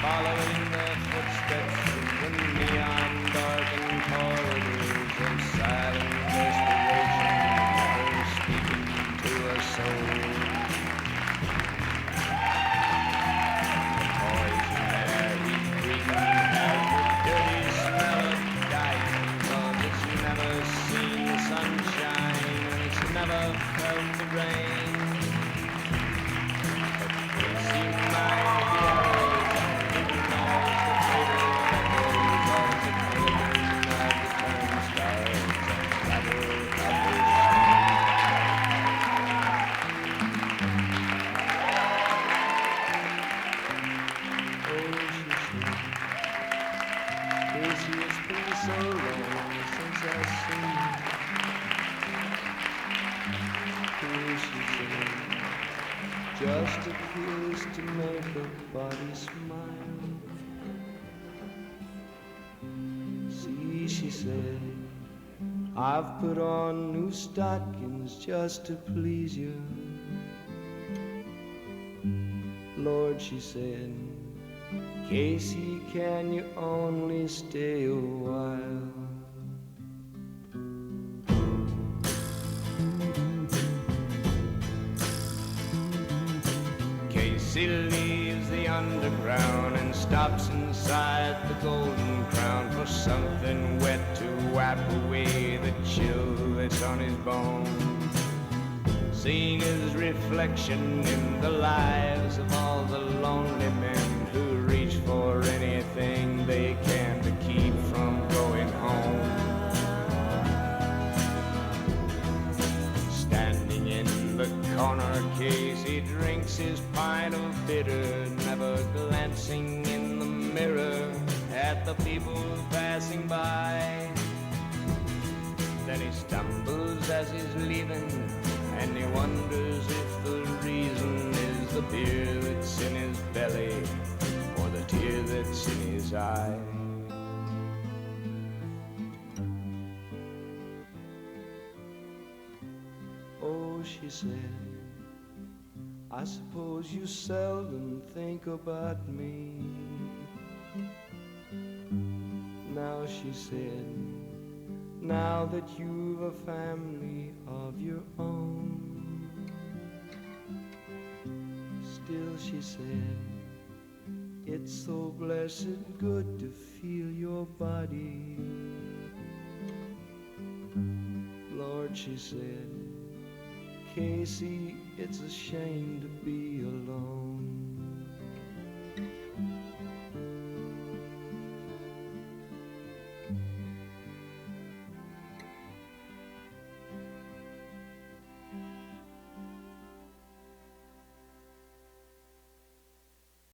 following their footsteps through the neon darkened corridors of silent desperation, never speaking to a soul. Never felt the rain, but Casey might be arrows and ignores the fatal echoes of the children of the turnstiles and rattle of his Oh, she said, Casey, it's been so long since I've seen you. Just a kiss to make a body smile. See, she said, I've put on new stockings just to please you. Lord, she said, Casey, can you only stay a while? Casey leaves the underground and stops inside the Golden Crown for something wet to wipe away the chill that's on his bones. Seeing his reflection in the lives of all the lonely men who reach for anything they can to keep from going home. Standing in the corner, Casey drinks his pint of bitter, never glancing in the mirror at the people passing by. Then he stumbles as he's leaving, and he wonders if the reason is the beer that's in his belly or the tear that's in his eye. Oh, she said, I suppose you seldom think about me. Now, she said, now that you've a family of your own. Still, she said, it's so blessed good to feel your body. Lord, she said, Casey, it's a shame to be alone.